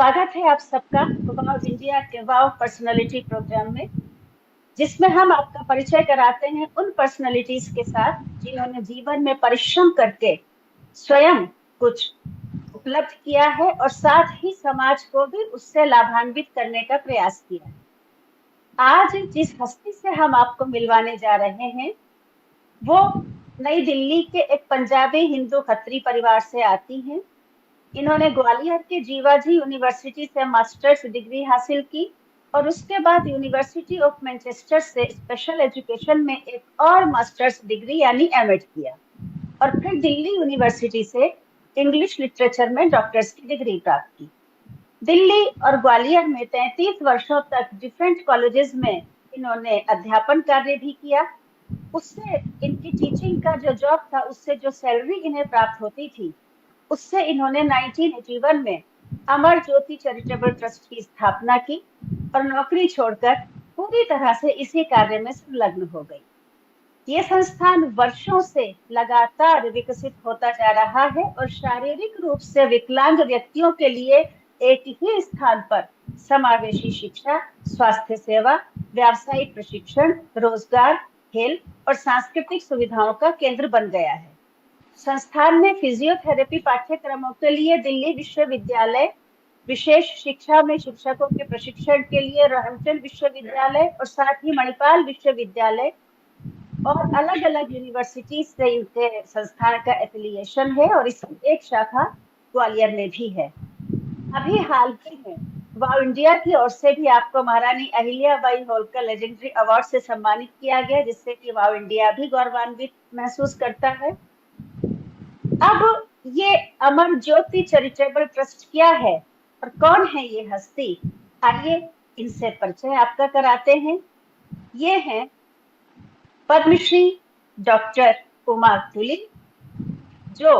स्वागत है आप सबका वाव इंडिया के वाव पर्सनालिटी प्रोग्राम में, जिसमें हम आपका परिचय कराते हैं उन पर्सनालिटीज के साथ जिन्होंने जीवन में परिश्रम करके स्वयं कुछ उपलब्ध किया है और साथ ही समाज को भी उससे लाभान्वित करने का प्रयास किया है। आज जिस हस्ती से हम आपको मिलवाने जा रहे हैं वो नई दिल्ली के एक पंजाबी हिंदू खत्री परिवार से आती हैं। इन्होंने ग्वालियर के जीवाजी यूनिवर्सिटी से मास्टर्स डिग्री हासिल की और उसके बाद यूनिवर्सिटी ऑफ मैनचेस्टर से स्पेशल एजुकेशन में एक और मास्टर्स डिग्री यानी एमएड किया और फिर दिल्ली यूनिवर्सिटी से इंग्लिश लिटरेचर में डॉक्टर्स की डिग्री प्राप्त की। दिल्ली और ग्वालियर में 33 वर्षों तक डिफरेंट कॉलेजेस में इन्होंने अध्यापन कार्य भी किया। उससे इनकी टीचिंग का जो जॉब था उससे जो सैलरी इन्हें प्राप्त होती थी उससे इन्होंने 1981 में अमर ज्योति चैरिटेबल ट्रस्ट की स्थापना की और नौकरी छोड़कर पूरी तरह से इसी कार्य में संलग्न हो गई। ये संस्थान वर्षों से लगातार विकसित होता जा रहा है और शारीरिक रूप से विकलांग व्यक्तियों के लिए एक ही स्थान पर समावेशी शिक्षा, स्वास्थ्य सेवा, व्यावसायिक प्रशिक्षण, रोजगार, खेल और सांस्कृतिक सुविधाओं का केंद्र बन गया है। संस्थान में फिजियोथेरेपी पाठ्यक्रमों के लिए दिल्ली विश्वविद्यालय, विशेष शिक्षा में शिक्षकों के प्रशिक्षण के लिए रोहमटन विश्वविद्यालय और साथ ही मणिपाल विश्वविद्यालय और अलग अलग यूनिवर्सिटी से इनके संस्थान का एफिलिएशन है और इसकी एक शाखा ग्वालियर में भी है। अभी हाल ही में वाव इंडिया की ओर से भी आपको महारानी अहिल्याबाई होलकर लेजेंडरी अवार्ड से सम्मानित किया गया, जिससे कि वाव इंडिया भी गौरवान्वित महसूस करता है। अब ये अमर ज्योति चैरिटेबल ट्रस्ट क्या है और कौन है ये हस्ती, आइए इनसे परिचय आपका कराते हैं। ये हैं पद्मश्री डॉक्टर उमा तुली, जो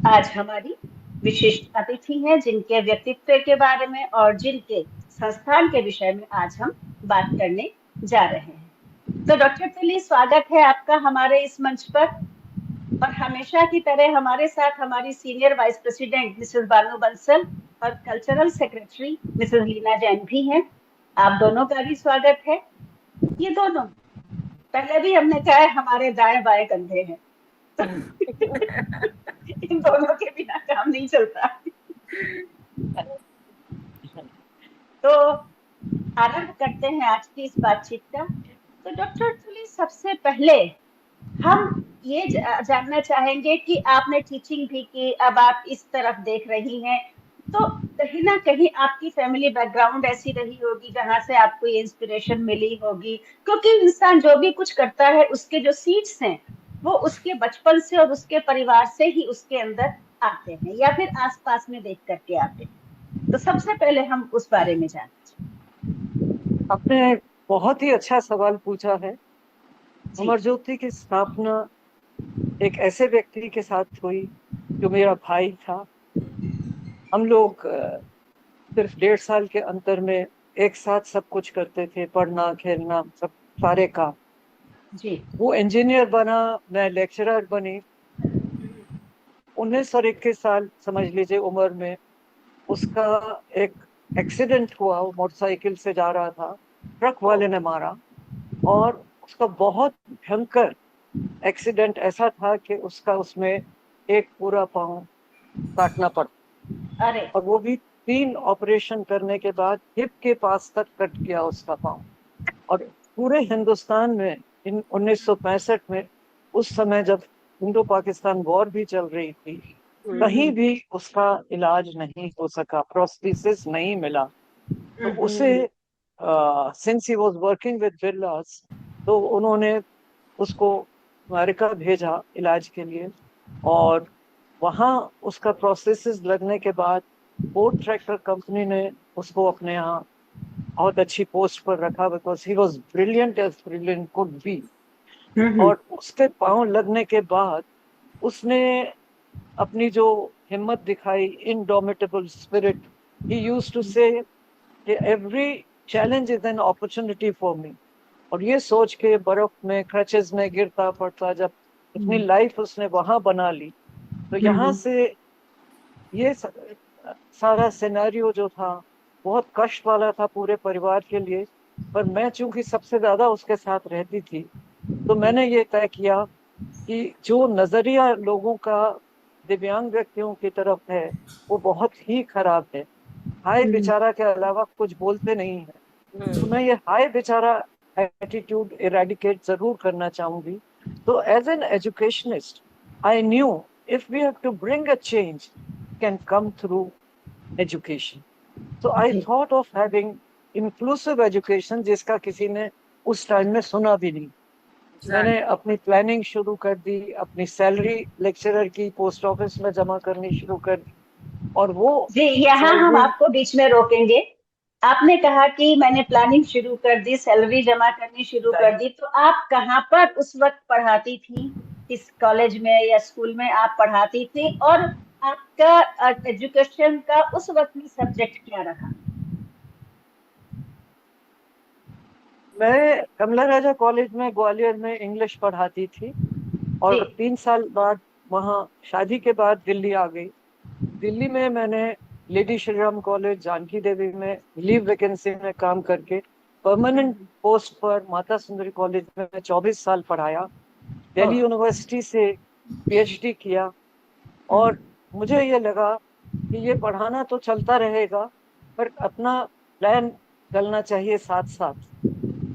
आज हमारी विशिष्ट अतिथि हैं, जिनके व्यक्तित्व के बारे में और जिनके संस्थान के विषय में आज हम बात करने जा रहे हैं। तो डॉक्टर तुली, स्वागत है आपका हमारे इस मंच पर। और हमेशा की तरह हमारे साथ हमारी senior vice president Mrs Banu Bansal और cultural secretary Mrs Leena Jain भी हैं। आप दोनों का भी स्वागत है। ये दोनों पहले भी हमने कहा है हमारे दाएं बाएं कंधे हैं। इन दोनों के बिना काम नहीं चलता। तो आरंभ करते हैं आज की इस बातचीत का। तो डॉक्टर तुली, सबसे पहले हम ये जानना चाहेंगे कि आपने टीचिंग भी की, अब आप इस तरफ देख रही हैं, तो कहीं ना कहीं आपकी फैमिली बैकग्राउंड ऐसी रही होगी जहां से आपको ये इंस्पिरेशन मिली होगी, क्योंकि इंसान जो भी कुछ करता है उसके जो सीड्स हैं वो उसके बचपन से और उसके परिवार से ही उसके अंदर आते हैं या फिर आसपास में देख करके आते हैं। तो सबसे पहले हम उस बारे में जानना चाहेंगे। आपने बहुत ही अच्छा सवाल पूछा है। अमर ज्योति की स्थापना एक ऐसे व्यक्ति के साथ हुई जो मेरा भाई था। हम लोग सिर्फ 1.5 साल के अंतर में एक साथ सब कुछ करते थे, पढ़ना खेलना सब सारे काम। जी। वो इंजीनियर बना, मैं लेक्चरर बनी। 19 और 21 साल समझ लीजिए उम्र में उसका एक एक्सीडेंट हुआ। वो मोटरसाइकिल से जा रहा था, ट्रक वाले ने मारा और उसका बहुत भयंकर एक्सीडेंट ऐसा था कि उसका उसमें एक पूरा पाँव काटना पड़ा। अरे। और वो भी 3 ऑपरेशन करने के बाद हिप के पास तक कट गया उसका पाँव। और पूरे हिंदुस्तान में इन 1965 में, उस समय जब इंडो पाकिस्तान वॉर भी चल रही थी, कहीं भी उसका इलाज नहीं हो सका, प्रोस्थेसिस नहीं मिला। तो उसे since he was working with Birlas, तो उन्होंने उसको अमेरिका भेजा इलाज के लिए। और वहाँ उसका प्रोस्थेसिस लगने के बाद फोर्ड ट्रैक्टर कंपनी ने उसको अपने यहाँ बहुत अच्छी पोस्ट पर रखा, because he was brilliant as brilliant could be. और उसके पाँव लगने के बाद उसने अपनी जो हिम्मत दिखाई, indomitable spirit, he used to say every challenge is an opportunity for me. और ये सोच के बर्फ में क्रचेस में गिरता पड़ता, जब अपनी लाइफ उसने वहां बना ली, तो यहाँ से ये सारा सिनेरियो जो था बहुत कष्ट वाला था पूरे परिवार के लिए। पर मैं चूंकि सबसे ज्यादा उसके साथ रहती थी, तो मैंने ये तय किया कि जो नजरिया लोगों का दिव्यांग व्यक्तियों की तरफ है वो बहुत ही खराब है। हाय हम्म, बेचारा के अलावा कुछ बोलते नहीं है। तो हम्म, मैं ये हाय बेचारा एटीट्यूड इरेडिकेट जरूर करना चाहूंगी। तो as an educationist I knew if we have to bring a change can come through education. So I जी, thought of having inclusive education जिसका किसी ने उस टाइम में सुना भी नहीं। मैंने अपनी प्लानिंग शुरू कर दी, अपनी सैलरी लेक्चरर की पोस्ट ऑफिस में जमा करनी शुरू कर दी, और वो जी, यहाँ हम सैलरी। आपको बीच में रोकेंगे। आपने कहा कि मैंने प्लानिंग शुरू कर दी, सैलरी जमा करनी शुरू कर दी, तो आप कहाँ पर उस वक्त पढ़ाती थी? किस कॉलेज में या स्कूल में आप पढ़ाती थी? और आपका एजुकेशन का उस वक्त में सब्जेक्ट क्या रहा? मैं कमला राजा कॉलेज में ग्वालियर में इंग्लिश पढ़ाती थी, जी, और 3 साल बाद वहाँ शादी के बाद दिल्ली आ गई। दिल्ली में मैंने लेडी श्री राम कॉलेज जानकी देवी में लीव वैकेंसी में काम करके परमानेंट पोस्ट पर माता सुंदरी कॉलेज में 24 साल पढ़ाया। ओह, दिल्ली यूनिवर्सिटी से पीएचडी किया। और मुझे ये लगा कि ये पढ़ाना तो चलता रहेगा, पर अपना प्लान चलना चाहिए साथ साथ।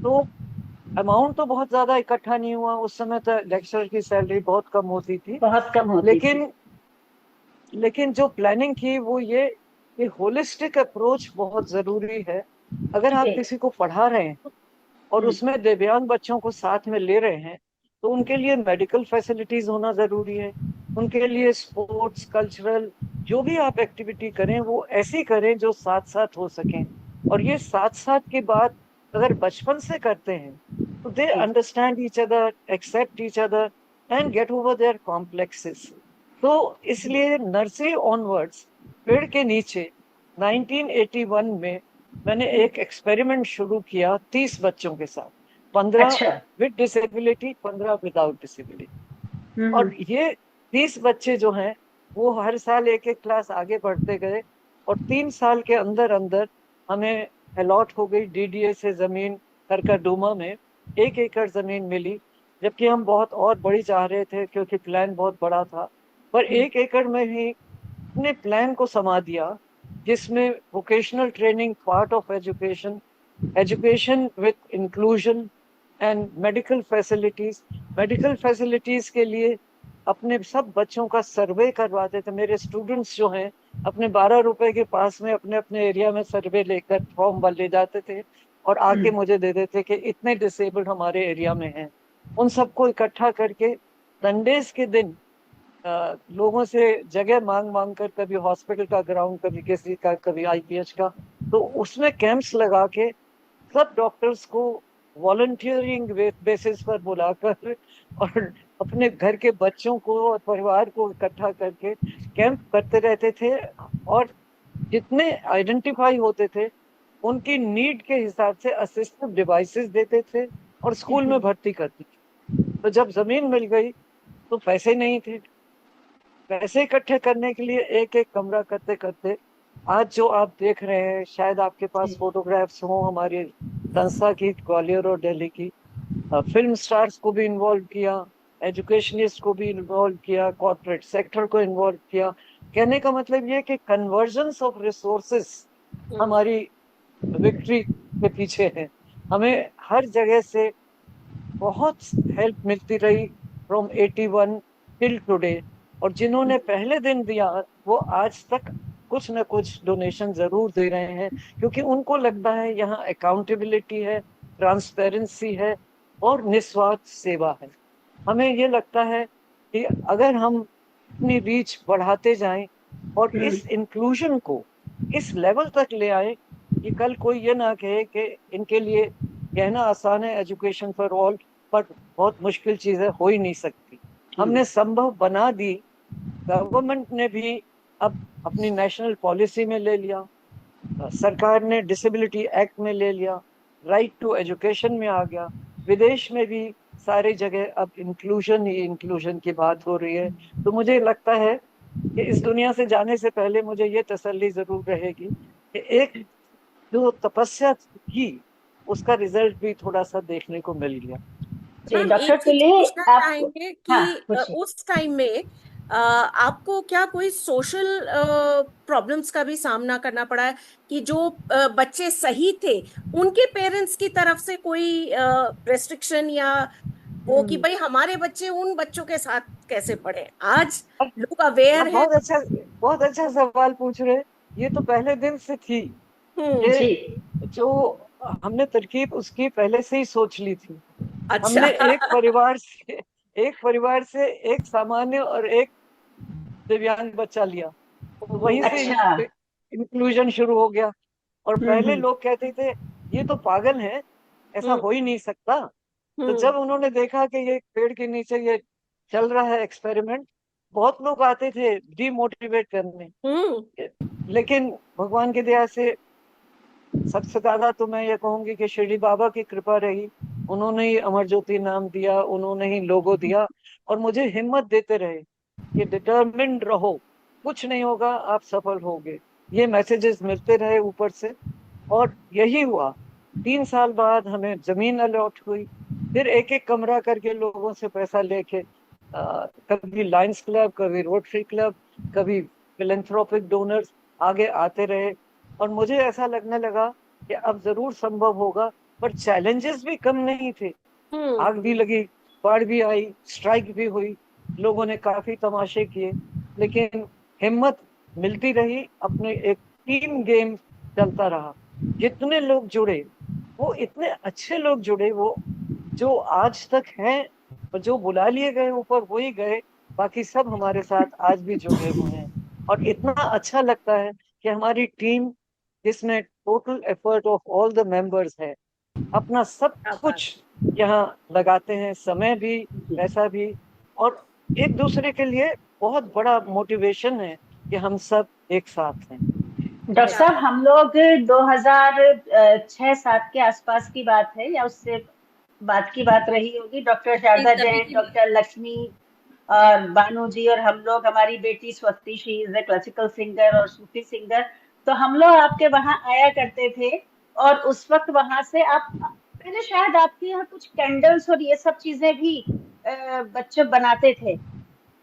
तो अमाउंट तो बहुत ज्यादा इकट्ठा नहीं हुआ उस समय, तो लेक्चर की सैलरी बहुत कम होती थी। बहुत कम होती थी। लेकिन लेकिन जो प्लानिंग की वो ये कि होलिस्टिक अप्रोच बहुत जरूरी है। अगर आप जी, किसी को पढ़ा रहे हैं और हम्म, उसमें दिव्यांग बच्चों को साथ में ले रहे हैं, तो उनके लिए मेडिकल फैसिलिटीज होना जरूरी है। उनके लिए स्पोर्ट्स कल्चरल जो भी आप एक्टिविटी करें वो ऐसी करें जो साथ साथ हो सकें। और ये साथ साथ की बात अगर बचपन से करते हैं तो दे जी, understand each other, accept each other and get over their complexes. तो जी, इसलिए नर्सरी ऑनवर्ड्स पेड़ के नीचे 1981 में मैंने एक एक्सपेरिमेंट शुरू किया 30 बच्चों के साथ। 15 अच्छा, विद डिसेबिलिटी, 15 विदाउट डिसेबिलिटी। हम्म, और ये 30 बच्चे जो हैं वो हर साल एक एक क्लास आगे बढ़ते गए। और 3 साल के अंदर अंदर हमें अलॉट हो गई डीडीए से जमीन, करकरडूमा में 1 एकड़ जमीन मिली। जबकि हम बहुत और बड़ी चाह रहे थे क्योंकि प्लान बहुत बड़ा था। पर 1 एकड़ में ही अपने प्लान को समा दिया, जिसमें vocational training part of education, education with inclusion and medical facilities. Medical facilities के लिए अपने सब बच्चों का सर्वे करवाते थे। मेरे स्टूडेंट्स जो हैं अपने 12 रुपए के पास में अपने अपने एरिया में सर्वे लेकर फॉर्म भर ले जाते थे, और आके हम्म, मुझे दे देते कि इतने डिसेबल्ड हमारे एरिया में हैं। उन सबको इकट्ठा करके संडेज के दिन लोगों से जगह मांग मांग कर, कभी हॉस्पिटल का ग्राउंड, कभी किसी का, कभी आईपीएच का, तो उसमें कैंप्स लगा के सब डॉक्टर्स को वॉलंटियरिंग बेसिस पर बुलाकर और अपने घर के बच्चों को और परिवार को इकट्ठा करके कैंप करते रहते थे। और जितने आइडेंटिफाई होते थे उनकी नीड के हिसाब से असिस्टिव डिवाइसेस देते थे और स्कूल में भर्ती करते थे। तो जब जमीन मिल गई तो पैसे नहीं थे। पैसे इकट्ठे करने के लिए एक एक कमरा करते करते आज जो आप देख रहे हैं, शायद आपके पास जी, फोटोग्राफ्स हो हमारी संस्था की, ग्वालियर और दिल्ली की। फिल्म स्टार्स को भी इन्वॉल्व किया, एजुकेशनिस्ट को भी इन्वॉल्व किया, कॉर्पोरेट सेक्टर को इन्वॉल्व किया। कहने का मतलब ये कि कन्वर्जेंस ऑफ रिसोर्सेस हमारी विक्ट्री के पीछे है। हमें हर जगह से बहुत हेल्प मिलती रही फ्रॉम 81 टिल टुडे। और जिन्होंने पहले दिन दिया वो आज तक कुछ ना कुछ डोनेशन जरूर दे रहे हैं, क्योंकि उनको लगता है यहाँ अकाउंटेबिलिटी है, ट्रांसपेरेंसी है और निस्वार्थ सेवा है। हमें ये लगता है कि अगर हम अपनी रीच बढ़ाते जाएं और हम्म, इस इंक्लूजन को इस लेवल तक ले आए कि कल कोई ये ना कहे कि इनके लिए कहना आसान है एजुकेशन फॉर ऑल, पर बहुत मुश्किल चीज है, हो ही नहीं सकती। हम्म, हमने संभव बना दी। गवर्नमेंट ने भी अब अपनी नेशनल पॉलिसी में ले लिया, सरकार ने डिसेबिलिटी एक्ट में ले लिया, राइट टू एजुकेशन में आ गया। विदेश में भी सारी जगह अब इंक्लूजन ही इंक्लूजन की बात हो रही है। तो मुझे लगता है कि इस दुनिया से जाने से पहले मुझे ये तसल्ली जरूर रहेगी कि एक जो तपस्या की उसका रिजल्ट भी थोड़ा सा देखने को मिल गया। जी मैम डॉक्टर एक चीज तुले पूछना आपको। चाहेंगे हाँ कि पूछिए। उस टाइम में आपको क्या कोई सोशल प्रॉब्लम्स का भी सामना करना पड़ा है कि जो बच्चे सही थे उनके पेरेंट्स की तरफ से कोई रेस्ट्रिक्शन या वो कि हम्म। भाई हमारे बच्चे उन बच्चों के साथ कैसे पढ़े? आज अब लोग अवेयर आप है। बहुत अच्छा सवाल पूछ रहे हैं। ये तो पहले दिन से थी। हम्म। ये जी। जो हमने तरकीब उसकी पहले से ही सोच ली थी। अच्छा। हमने एक परिवार से एक सामान्य और एक दिव्यांग बच्चा लिया, तो वहीं से अच्छा। इंक्लूजन शुरू हो गया। और पहले हम्म। लोग कहते थे ये तो पागल है, ऐसा हम्म। हो ही नहीं सकता। तो हम्म। जब उन्होंने देखा कि ये पेड़ के नीचे ये चल रहा है एक्सपेरिमेंट, बहुत लोग आते थे डीमोटिवेट करने। हम्म। लेकिन भगवान की दया से सबसे ज्यादा तो मैं ये कहूंगी कि शिरडी बाबा की कृपा रही। उन्होंने ही अमर ज्योति नाम दिया, उन्होंने ही लोगो दिया, और मुझे हिम्मत देते रहे कि डिटर्मिन्ड रहो, कुछ नहीं होगा, आप सफल होगे। ये मैसेजेस मिलते रहे ऊपर से, और यही हुआ। 3 साल बाद हमें जमीन अलॉट हुई। फिर एक एक कमरा करके लोगों से पैसा लेके कभी लायंस क्लब, कभी रोटरी क्लब, कभी फिलेंथ्रोपिक डोनर्स आगे आते रहे। और मुझे ऐसा लगने लगा कि अब जरूर संभव होगा। पर चैलेंजेस भी कम नहीं थे। हम्म। आग भी लगी, बाढ़ भी आई, स्ट्राइक भी हुई, लोगों ने काफी तमाशे किए, लेकिन हिम्मत मिलती रही। अपने एक टीम गेम चलता रहा। जितने लोग जुड़े, वो इतने अच्छे लोग जुड़े, वो जो आज तक हैं, और जो बुला लिए गए ऊपर वही गए। बाकी सब हमारे साथ आज भी जुड़े हुए हैं। और इतना अच्छा लगता है कि हमारी टीम, जिसमें total effort of all the members है, अपना सब क्या बात। कुछ यहाँ लगाते हैं, समय भी, पैसा भी। और एक दूसरे के लिए बहुत बड़ा मोटिवेशन है कि हम सब एक साथ हैं। डॉक्टर क्या साहब बात। हम लोग 2006-07 के आसपास की बात है या उससे बात की बात रही होगी। डॉक्टर नहीं, शारदा तभी जैन, की। डॉक्टर लक्ष्मी और बानू जी और हम लोग, हमारी बेटी स्वस्ति, she is a classical singer और सूफी सिंगर। तो हम लोग आपके वहां आया करते थे। और उस वक्त वहां से आप पहले शायद आपके यहाँ कुछ कैंडल्स और ये सब चीजें भी बच्चे बनाते थे,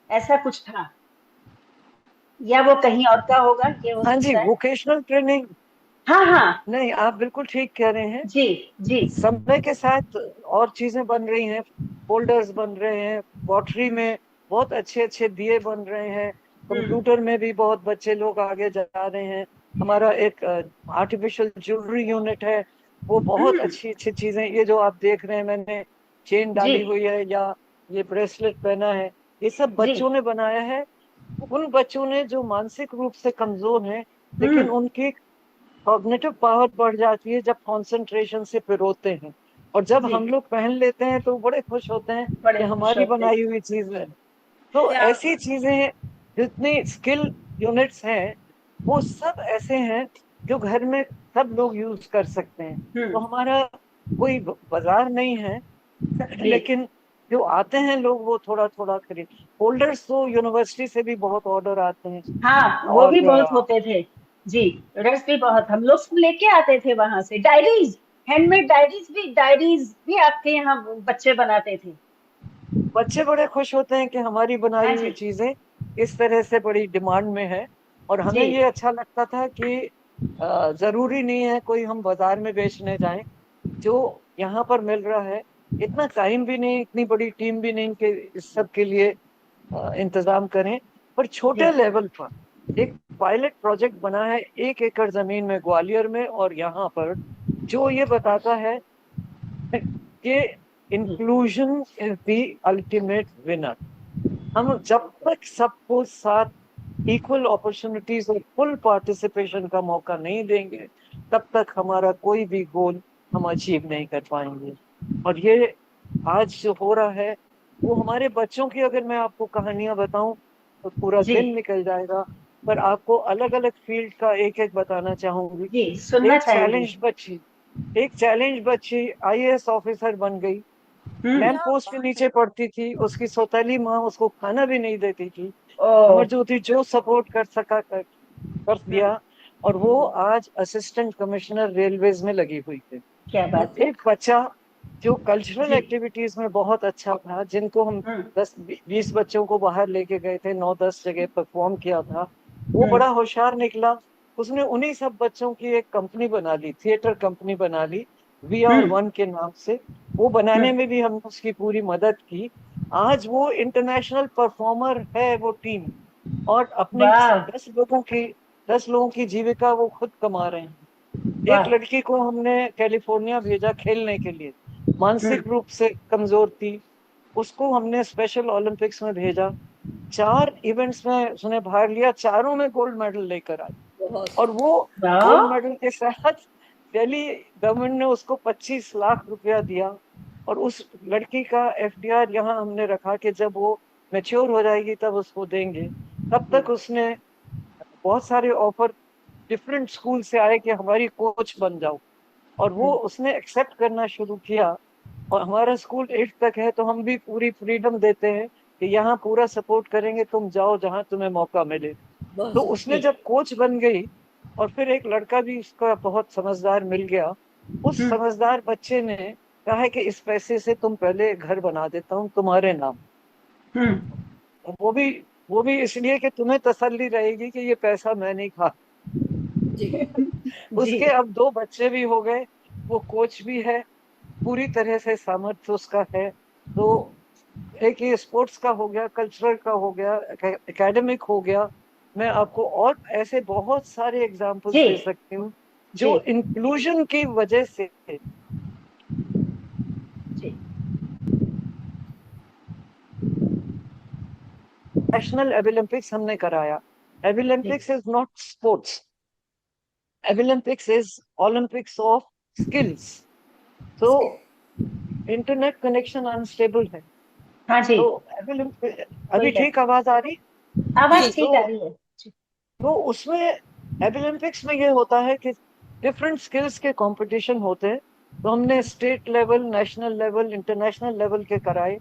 ऐसा कुछ था, या वो कहीं और का होगा, ये हो हाँ जी, सकता है। Vocational training. हाँ हाँ। नहीं, आप बिल्कुल ठीक कह रहे हैं। जी। जी। समय के साथ और चीजें बन रही हैं, फोल्डर्स बन रहे हैं, पॉटरी में बहुत अच्छे अच्छे दिए बन रहे हैं, हम्म। कंप्यूटर में भी बहुत बच्चे लोग आगे जा रहे हैं। हमारा एक आर्टिफिशियल ज्वेलरी यूनिट है, वो बहुत हम्म। अच्छी अच्छी चीजें, ये जो आप देख रहे हैं, मैंने चेन जी। डाली हुई है या ये ब्रेसलेट पहना है, ये सब जी। बच्चों ने बनाया है। उन बच्चों ने जो मानसिक रूप से कमजोर हैं, लेकिन हम्म। उनकी कॉग्निटिव पावर बढ़ जाती है जब कंसंट्रेशन से पिरोते हैं। और जब जी। हम लोग पहन लेते हैं तो बड़े खुश होते हैं बड़े कि खुश हमारी होते बनाई हैं। हुई चीज है। तो क्या ऐसी बात। चीजें, जितनी स्किल यूनिट्स हैं, वो सब ऐसे हैं जो घर में सब लोग यूज कर सकते हैं। तो हम्म। हमारा कोई बाजार नहीं है। जी। लेकिन जो आते हैं लोग वो थोड़ा थोड़ा खरीद। होल्डर्स तो यूनिवर्सिटी से भी बहुत ऑर्डर आते हैं। हाँ वो और भी बहुत होते थे। जी। रस भी बहुत, हम लोग सब लेके आते थे वहां से डायरीज, हैंडमेड डायरीज भी आपके यहाँ बच्चे बनाते थे। बच्चे बड़े खुश होते हैं कि हमारी बनाई हाँ हुई जी। चीजें इस तरह से बड़ी डिमांड में है। और जी। हमें ये अच्छा लगता था कि जरूरी नहीं है कोई हम बाजार में बेचने जाएं। जो यहाँ पर मिल रहा है, इतना टाइम भी नहीं, इतनी बड़ी टीम भी नहीं कि इस सब के लिए इंतजाम करें। पर जी। छोटे लेवल पर एक पायलट प्रोजेक्ट बना है 1 एकड़ जमीन में ग्वालियर में और यहाँ पर, जो ये बताता है कि inclusion is the ultimate winner. हम जब तक सबको साथ इक्वल अपॉर्चुनिटीज और फुल पार्टिसिपेशन का मौका नहीं देंगे, तब तक हमारा कोई भी गोल हम अचीव नहीं कर पाएंगे। और ये आज जो हो रहा है, वो हमारे बच्चों की अगर मैं आपको कहानियां बताऊं तो पूरा जी। दिन निकल जाएगा। पर आपको अलग अलग फील्ड का एक एक बताना चाहूंगी। जी सुनना एक चाहेंगे। चैलेंज बच्ची एक चैलेंज बच्ची आईएएस ऑफिसर बन गई। हम्म। लैंप क्या पोस्ट के बात है। नीचे पड़ती थी, उसकी सौतेली माँ उसको खाना भी नहीं देती थी। ओ, अमरज्योति जो सपोर्ट कर सका कर दिया। और वो आज असिस्टेंट कमिश्नर रेलवेज में लगी हुई है। क्या और बात है। एक बच्चा जो कल्चरल जी। एक्टिविटीज में बहुत अच्छा था, जिनको हम हम्म 10-20 बच्चों को बाहर लेके गए थे, 9-10 जगह परफॉर्म किया था, वो हम्म बड़ा होशियार निकला। उसने उन्हीं सब बच्चों की एक कंपनी बना ली, थिएटर कंपनी बना ली, हम्म VR1 के नाम से। वो बनाने हम्म। में भी हमने उसकी पूरी मदद की। आज वो इंटरनेशनल परफॉर्मर है वो टीम। और अपनी वाह 10 लोगों की जीविका वो खुद कमा रहे हैं। एक वाह। लड़की को हमने कैलिफोर्निया भेजा खेलने के लिए, हम्म मानसिक रूप से कमजोर थी। उसको हमने स्पेशल ओलंपिक्स में भेजा। 4 इवेंट्स में उसने भाग लिया, चारों में गोल्ड मेडल लेकर आई। बहुत। और वो गोल्ड वाह। मेडल के साथ दिल्ली गवर्नमेंट ने उसको 25 लाख रुपया दिया। और उस लड़की का FDR यहाँ हमने रखा कि जब वो मेच्योर हो जाएगी तब उसको देंगे। तब तक उसने बहुत सारे ऑफर डिफरेंट स्कूल से आए कि हमारी कोच बन जाओ। और वो उसने एक्सेप्ट करना शुरू किया। और हमारा स्कूल 8th तक है, तो हम भी पूरी फ्रीडम देते हैं कि यहाँ पूरा सपोर्ट करेंगे, तुम जाओ जहाँ तुम्हें मौका मिले। तो बहुत। उसने जब कोच बन गई, और फिर एक लड़का भी उसका बहुत समझदार मिल गया। उस हम्म समझदार बच्चे ने कहा है कि इस पैसे से तुम पहले घर बना देता हूँ तुम्हारे नाम। हम्म। और वो भी इसलिए कि तुम्हें तसल्ली रहेगी कि ये पैसा मैं नहीं खा। जी। जी। उसके अब 2 बच्चे भी हो गए, वो कोच भी है, पूरी तरह से सामर्थ्य उसका है। तो एक ये स्पोर्ट्स का हो गया, कल्चरल का हो गया, एकेडमिक हो गया। मैं आपको और ऐसे बहुत सारे एग्जांपल्स जी। दे सकती हूँ जी। जो इंक्लूजन की वजह से। जी। नेशनल ओलंपिक्स हमने कराया। जी। Olympics is not sports, olympics is olympics of skills. तो इंटरनेट कनेक्शन अनस्टेबल है। हाँ जी। तो कोई अभी कर, ठीक आवाज आ रही? आवाज तो ठीक आ रही है। जी। तो उसमें ओलंपिक्स में ये होता है कि डिफरेंट स्किल्स के कंपटीशन होते हैं। तो हमने state level, national level, international level के कराए।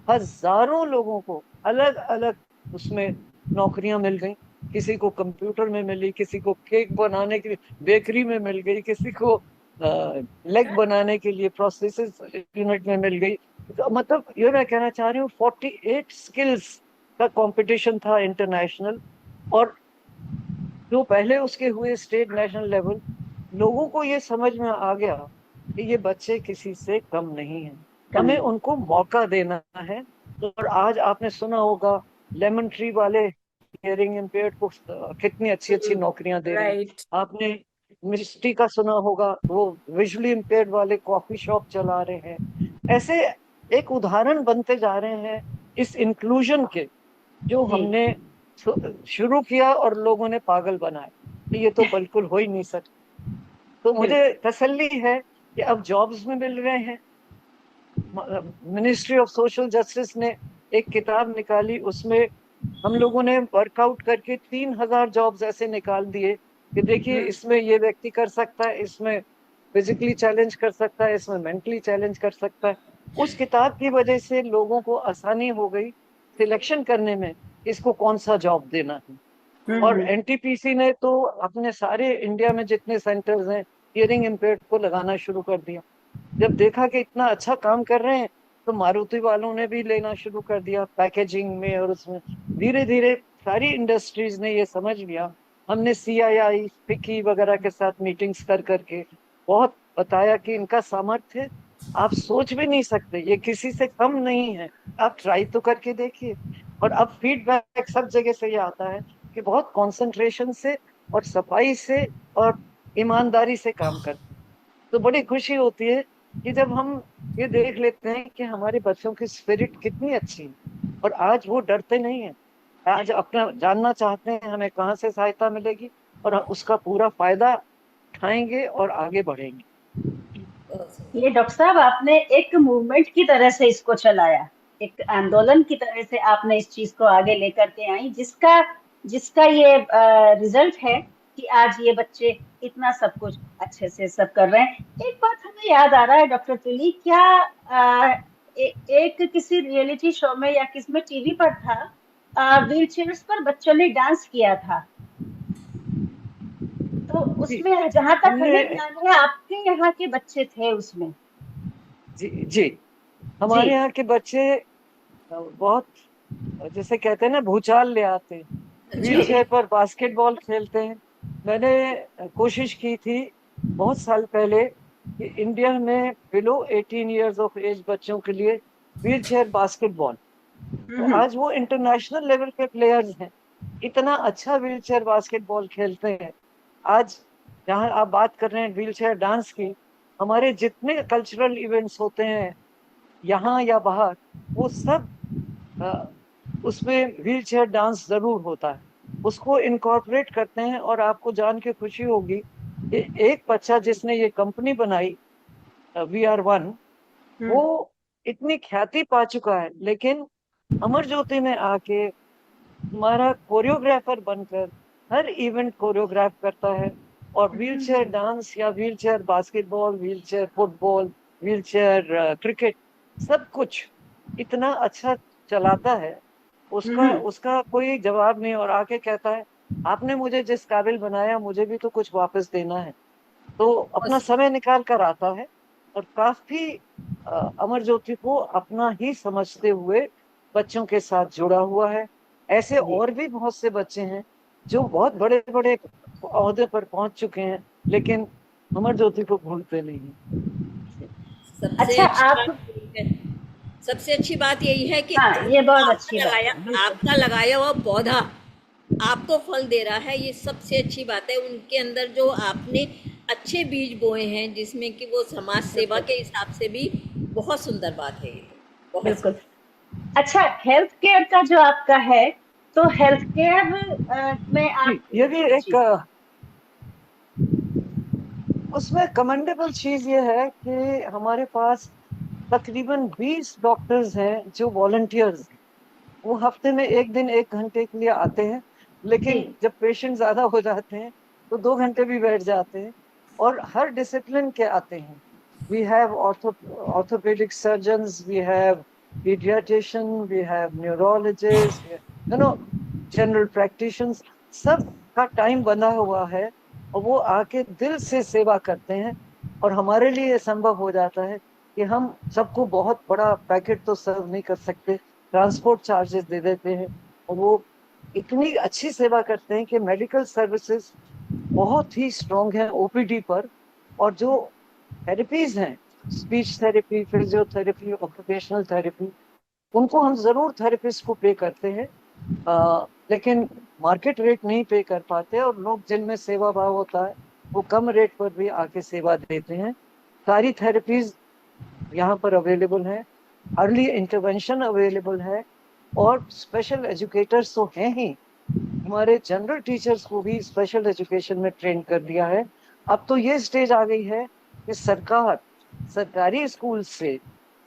हजारों लोगों को अलग अलग उसमें नौकरियां मिल गई। किसी को कंप्यूटर में मिली, किसी को केक बनाने की बेकरी में मिल गई, किसी को लेग बनाने के लिए प्रोसेसेस यूनिट में मिल गई। तो मतलब ये मैं कहना चाह रही हूँ, 48 स्किल्स का कंपटीशन था इंटरनेशनल। और जो पहले उसके हुए स्टेट नेशनल लेवल, लोगों को ये समझ में आ गया कि ये बच्चे किसी से कम नहीं हैं, कम हमें नहीं। उनको मौका देना है। और आज आपने सुना होगा, लेमन ट्री वाले हियरिंग इम्पेयर्ड को कितनी अच्छी अच्छी नौकरियां दे रहे हैं। राइट। आपने मिस्टी का सुना होगा, वो विजुअली इम्पेयर्ड वाले कॉफी शॉप चला रहे हैं। ऐसे एक उदाहरण बनते जा रहे हैं इस इंक्लूजन के, जो जी। हमने शुरू किया और लोगों ने पागल बनाया कि ये तो बिल्कुल हो ही नहीं सकता। तो मुझे बिल्कुल। तसल्ली है कि अब जॉब्स में मिल रहे हैं। मिनिस्ट्री ऑफ सोशल जस्टिस ने एक किताब निकाली, उसमें हम लोगों ने वर्कआउट करके 3,000 जॉब्स ऐसे निकाल दिए कि देखिए इसमें ये व्यक्ति कर सकता है, इसमें फिजिकली चैलेंज कर सकता है, इसमें मेंटली चैलेंज कर सकता है। उस किताब की वजह से लोगों को आसानी हो गई सिलेक्शन करने में, इसको कौन सा जॉब देना है। और हम्म। NTPC ने तो अपने सारे इंडिया में जितने सेंटर्स हैं, हियरिंग इम्पेयर्ड को लगाना शुरू कर दिया। जब देखा कि इतना अच्छा काम कर रहे हैं, तो मारुति वालों ने भी लेना शुरू कर दिया पैकेजिंग में। और उसमें धीरे धीरे सारी इंडस्ट्रीज ने ये समझ लिया। हमने CII, फिक्की वगैरह के साथ मीटिंग्स कर करके बहुत बताया कि इनका सामर्थ्य आप सोच भी नहीं सकते, ये किसी से कम नहीं है, आप ट्राई तो करके देखिए। और अब फीडबैक सब जगह से ये आता है कि बहुत कंसंट्रेशन से और सफाई से और ईमानदारी से काम करते हैं। तो बड़ी खुशी होती है कि जब हम ये देख लेते हैं कि हमारे बच्चों की स्पिरिट कितनी अच्छी है। और आज वो डरते नहीं है, आज अपना जानना चाहते हैं हमें कहाँ से सहायता मिलेगी, और उसका पूरा फायदा उठाएंगे और आगे बढ़ेंगे। ये डॉक्टर साहब आपने एक मूवमेंट की तरह से इसको चलाया, एक आंदोलन की तरह से आपने इस चीज को आगे लेकर के आई, जिसका जिसका ये रिजल्ट है कि आज ये बच्चे इतना सब कुछ अच्छे से सब कर रहे हैं। एक बात हमें याद आ रहा है डॉक्टर तुली, क्या एक किसी रियलिटी शो में या किस में टीवी पर था व्हील चेयर्स पर बच्चों ने डांस किया था। तो जी उसमें जहां तक हमने हमें ध्यान है आपके यहाँ के बच्चे थे उसमें। जी जी जी। हमारे यहाँ के बच्चे बहुत, जैसे कहते हैं ना, भूचाल ले आते हैं, व्हील जी। चेयर पर बास्केटबॉल खेलते हैं। मैंने कोशिश की थी बहुत साल पहले कि इंडिया में बिलो 18 इयर्स ऑफ एज बच्चों के लिए व्हील चेयर बास्केटबॉल, तो हम्म। आज वो इंटरनेशनल लेवल पे प्लेयर्स हैं, इतना अच्छा व्हील चेयर बास्केटबॉल खेलते हैं। आज जहाँ आप बात कर रहे हैं व्हील चेयर डांस की, हमारे जितने कल्चरल इवेंट्स होते हैं यहाँ या बाहर, वो सब अ, उसमें व्हील चेयर डांस जरूर होता है, उसको इनकॉर्पोरेट करते हैं। और आपको जान के खुशी होगी कि एक बच्चा जिसने ये कंपनी बनाई, VR1, वो हम्म। इतनी ख्याति पा चुका है, लेकिन अमर ज्योति में आके हमारा कोरियोग्राफर बनकर हर इवेंट कोरियोग्राफ करता है। और व्हील चेयर हम्म। डांस या wheel chair basketball, wheel chair football, wheel chair cricket, सब कुछ इतना अच्छा चलाता है, उसका हम्म। उसका कोई जवाब नहीं। और आके कहता है, आपने मुझे जिस काबिल बनाया, मुझे भी तो कुछ वापस देना है। तो अपना समय निकाल कर आता है और काफी अमर ज्योति को अपना ही समझते हुए बच्चों के साथ जुड़ा हुआ है। ऐसे जी। और भी बहुत से बच्चे हैं जो बहुत बड़े बड़े ओहदे पर पहुंच चुके हैं, लेकिन अमर ज्योति को भूलते नहीं हैं। सबसे अच्छा अच्छी आप। बात यही है, सबसे अच्छी बात यही है कि हाँ, ये बहुत अच्छी आपका बात लगाया है, बिल्कुल। आपका लगाया हुआ पौधा आपको फल दे रहा है, ये सबसे अच्छी बात है। उनके अंदर जो आपने अच्छे बीज बोए हैं, जिसमें कि वो समाज सेवा बिल्कुल। के हिसाब से भी बहुत सुंदर बात है, ये तो बहुत बिल्कुल। सुंदर। अच्छा, हेल्थ केयर का जो आपका है, तो हेल्थ केयर में जी आप। ये भी एक जी। उसमें कमेंडेबल चीज ये है कि हमारे पास तकरीबन 20 डॉक्टर्स हैं जो वॉलंटियर्स, वो हफ्ते में एक दिन 1 घंटे के लिए आते हैं। जी। लेकिन जब पेशेंट ज्यादा हो जाते हैं तो 2 घंटे भी बैठ जाते हैं, और हर डिसिप्लिन के आते हैं। We have orthopaedic surgeons, we have paediatrician, we have neurologist, general practitioners, सब का टाइम बना हुआ है। और वो आके दिल से सेवा करते हैं। और हमारे लिए ये संभव हो जाता है कि हम सबको बहुत बड़ा पैकेट तो सर्व नहीं कर सकते, ट्रांसपोर्ट चार्जेस दे देते हैं। और वो इतनी अच्छी सेवा करते हैं कि मेडिकल सर्विसेज बहुत ही स्ट्रांग है ओपीडी पर। और जो थेरेपीज हैं, speech therapy, physiotherapy, occupational therapy, उनको हम जरूर थेरेपिस्ट को पे करते हैं, लेकिन मार्केट रेट नहीं पे कर पाते। और लोग जिनमें सेवा भाव होता है वो कम रेट पर भी आके सेवा देते हैं। सारी थेरेपीज यहाँ पर अवेलेबल है, अर्ली इंटरवेंशन अवेलेबल है, और स्पेशल एजुकेटर्स तो हैं ही। हमारे जनरल टीचर्स को भी स्पेशल एजुकेशन में ट्रेन कर दिया है। अब तो ये स्टेज आ गई है कि सरकारी स्कूल से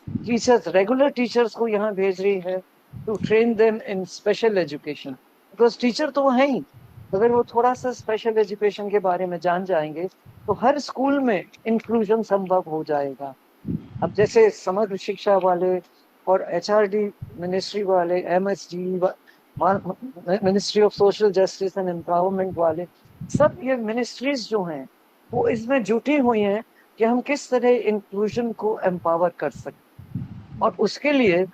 टीचर्स, रेगुलर टीचर्स को यहाँ भेज रही है to train them in special education, because teacher तो वो है ही। अगर वो थोड़ा सा स्पेशल एजुकेशन के बारे में जान जाएंगे तो हर स्कूल में इंक्लूजन संभव हो जाएगा। अब जैसे समग्र शिक्षा वाले और HRD मिनिस्ट्री वाले, MSD, ministry of social justice and empowerment वाले, सब ये मिनिस्ट्रीज जो हैं वो इसमें जुटी हुई हैं कि हम किस तरह इंक्लूजन को एम्पावर कर सकते। और उसके लिए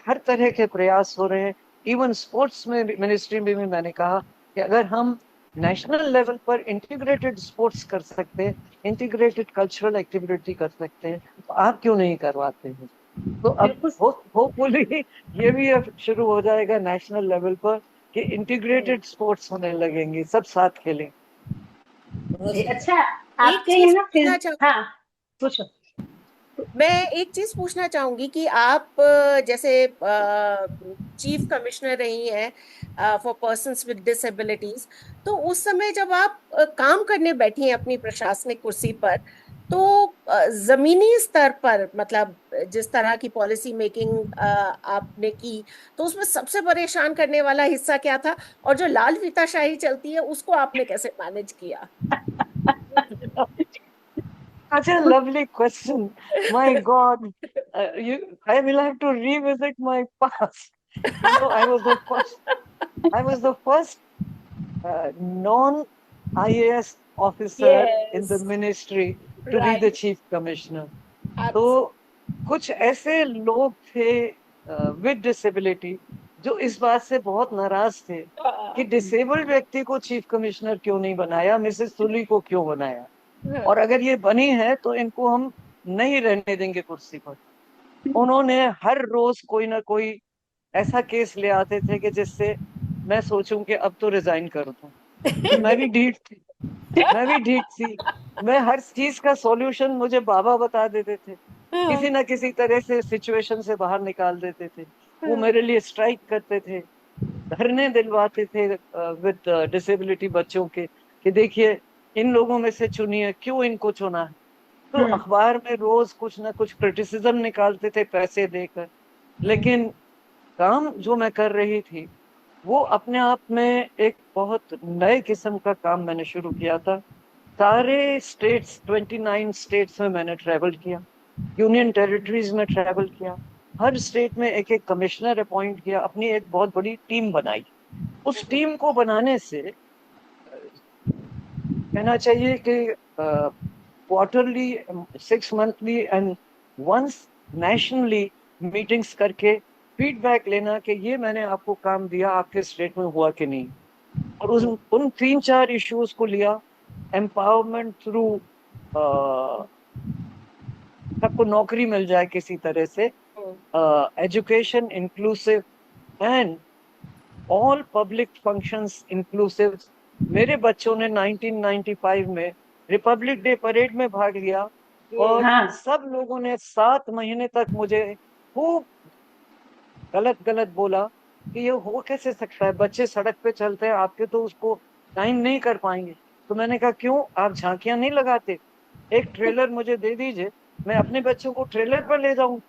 हर तरह के प्रयास हो रहे हैं। इवन स्पोर्ट्स में मिनिस्ट्री में भी मैंने कहा कि अगर हम नेशनल लेवल पर इंटीग्रेटेड स्पोर्ट्स कर सकते हैं, इंटीग्रेटेड कल्चरल एक्टिविटी कर सकते हैं, तो आप क्यों नहीं करवाते हैं। तो अब बिल्कुल। होपफुली ये भी अब शुरू हो जाएगा नेशनल लेवल पर कि इंटीग्रेटेड स्पोर्ट्स होने लगेंगे, सब साथ खेलें। बहुत जी। सुंदर। अच्छा, एक आपके चीज यहाँ पूछना हाँ, पूछो। मैं एक चीज पूछना चाहूंगी कि आप जैसे चीफ कमिश्नर रही हैं फॉर पर्सन्स विद डिसेबिलिटीज, तो उस समय जब आप काम करने बैठी हैं अपनी प्रशासनिक कुर्सी पर, तो जमीनी स्तर पर मतलब जिस तरह की पॉलिसी मेकिंग आपने की, तो उसमें सबसे परेशान करने वाला हिस्सा क्या था, और जो लाल फीताशाही चलती है उसको आपने कैसे मैनेज किया? Such a lovely question. My God, I will have to revisit my past. I was the first non-IAS officer in the Yes, ministry to be the right. chief commissioner. तो Absolutely. कुछ ऐसे लोग थे with disability जो इस बात से बहुत नाराज थे कि डिसेबल्ड व्यक्ति को चीफ कमिश्नर क्यों नहीं बनाया, मिसेस सुली को क्यों बनाया, और अगर ये बनी है तो इनको हम नहीं रहने देंगे कुर्सी पर। उन्होंने हर रोज कोई ना कोई ऐसा केस ले आते थे कि जिससे मैं सोचूं कि अब तो रिजाइन कर दूं। तो मैं भी ढीठ थी, मैं भी ढीठ थी। मैं हर चीज का सॉल्यूशन मुझे बाबा बता देते थे, किसी ना किसी तरह से सिचुएशन से बाहर निकाल देते थे। वो मेरे लिए स्ट्राइक करते थे, धरने दिलवाते थे विद डिसेबिलिटी बच्चों के, कि देखिए इन लोगों में से चुनिए, क्यों इनको चुना है। तो अखबार में रोज कुछ ना कुछ क्रिटिसिज्म निकालते थे पैसे देकर। लेकिन काम जो मैं कर रही थी वो अपने आप में एक बहुत नए किस्म का काम मैंने शुरू किया था। सारे स्टेट्स, 29 स्टेट्स में मैंने ट्रैवल किया, यूनियन टेरिटरीज में ट्रैवल किया, हर स्टेट में एक एक कमिश्नर अपॉइंट किया, अपनी एक बहुत बड़ी टीम बनाई। उस टीम को बनाने से कहना चाहिए कि quarterly, 6 monthly and once nationally meetings करके फीडबैक लेना कि ये मैंने आपको काम दिया, आपके स्टेट में हुआ कि नहीं। और उन 3-4 इश्यूज को लिया, एम्पावरमेंट थ्रू सबको नौकरी मिल जाए किसी तरह से, education inclusive and all public functions inclusive. मेरे बच्चों ने 1995 में रिपब्लिक डे परेड में भाग लिया और सब लोगों ने 7 महीने तक मुझे खूब गलत गलत बोला कि ये हो कैसे सकता है, बच्चे सड़क पे चलते हैं, आपके तो उसको टाइम नहीं कर पाएंगे। तो मैंने कहा क्यों, आप झांकियां नहीं लगाते, एक ट्रेलर मुझे दे दीजिए, मैं अपने बच्चों को ट्रेलर पर ले जाऊं।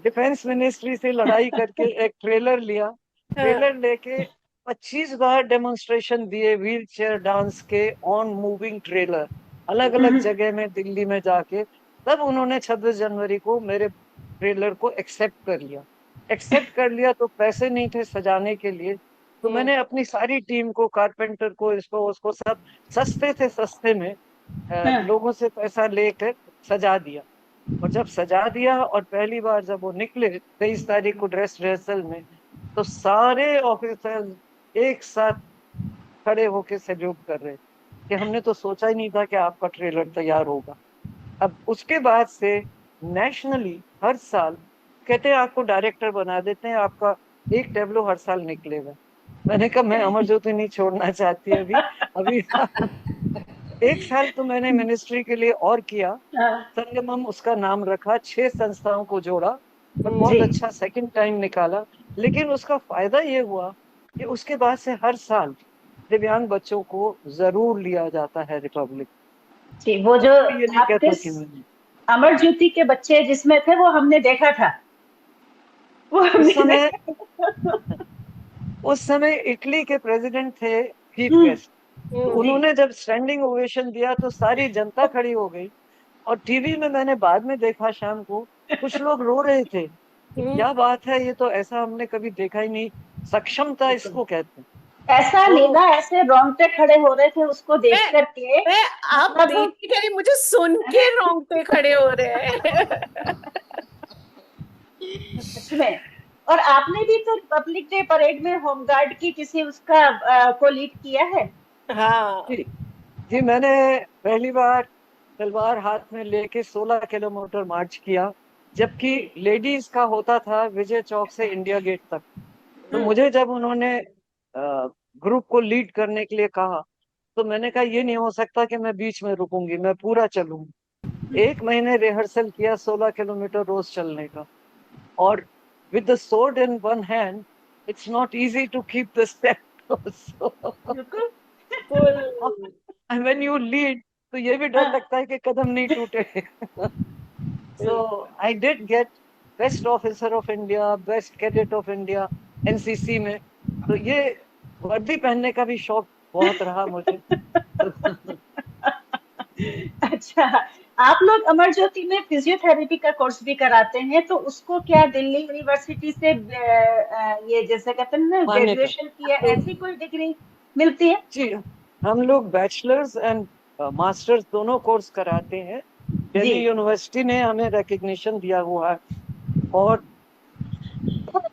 डिफेंस मिनिस्ट्री से लड़ाई करके एक ट्रेलर लिया, ट्रेलर लेके 25 बार डेमोन्स्ट्रेशन दिए व्हील चेयर डांस के ऑन मूविंग ट्रेलर, अलग अलग जगह में दिल्ली में जाके। तब उन्होंने 26 जनवरी को मेरे ट्रेलर को एक्सेप्ट कर लिया। एक्सेप्ट कर लिया तो पैसे नहीं थे सजाने के लिए, तो मैंने अपनी सारी टीम को, कारपेंटर को, इसको उसको, सब सस्ते से सस्ते में लोगों से पैसा लेकर सजा दिया। और जब सजा दिया और पहली बार जब वो निकले 23 तारीख को ड्रेस रिहर्सल में, तो सारे ऑफिसर्स एक साथ खड़े होकर सैल्यूट कर रहे कि हमने तो सोचा ही नहीं था कि आपका ट्रेलर तैयार होगा। अब उसके बाद से नेशनली हर साल कहते हैं आपको डायरेक्टर बना देते हैं, आपका एक टेबलो हर साल निकलेगा। मैंने कहा मैं अमर ज्योति नहीं छोड़ना चाहती अभी अभी एक साल तो मैंने मिनिस्ट्री के लिए और किया, संगमम उसका नाम रखा, 6 संस्थाओं को जोड़ा और बहुत अच्छा सेकंड टाइम निकाला। लेकिन उसका फायदा ये हुआ कि उसके बाद से हर साल दिव्यांग बच्चों को जरूर लिया जाता है रिपब्लिक। जी, वो जो ये नहीं कहता आपके कि मैंने अमर ज्योति के बच्चे जिसमें थे वो हमने देखा था, वो उस समय इटली के प्रेसिडेंट थे चीफ गेस्ट, तो उन्होंने जब स्टैंडिंग ओवेशन दिया तो सारी जनता खड़ी हो गई। और टीवी में मैंने बाद में देखा शाम को, कुछ लोग रो रहे थे, क्या बात है, ये तो ऐसा हमने कभी देखा ही नहीं, सक्षमता इसको कहते हैं। ऐसा लीला, ऐसे रोंगटे खड़े हो रहे थे उसको देख करके। आप देख के कह रही, मुझे सुन के रोंगटे खड़े हो रहे हैं। सच में। और आपने भी तो रिपब्लिक डे परेड में होमगार्ड की किसी उसका को लीड किया है? हाँ जी, मैंने पहली बार तलवार हाथ में लेके 16 किलोमीटर मार्च किया, जबकि लेडीज का होता था विजय चौक से इंडिया गेट तक। तो मुझे जब उन्होंने ग्रुप को लीड करने के लिए कहा तो मैंने कहा ये नहीं हो सकता कि मैं बीच में रुकूंगी, मैं पूरा चलूंगी। 1 महीने रिहर्सल किया 16 किलोमीटर रोज चलने का, और with the sword in one hand it's not easy to keep the step also. And when you lead तो ये भी डर लगता है कि कदम नहीं टूटे। So I did get best officer of India, best cadet of India NCC में। तो ये वर्दी पहनने का भी शौक बहुत रहा मुझे। अच्छा, आप लोग अमर ज्योति में फिजियोथेरेपी का कोर्स भी कराते हैं, तो उसको क्या दिल्ली यूनिवर्सिटी से ये जैसे कहते हैं ना मान्यता। ग्रेजुएशन की है, ऐसी कोई डिग्री मिलती है? जी, हम लोग बैचलर्स एंड मास्टर्स दोनों कोर्स कराते हैं। जी। दिल्ली यूनिवर्सिटी ने हमें रिकग्निशन दिया हुआ है। और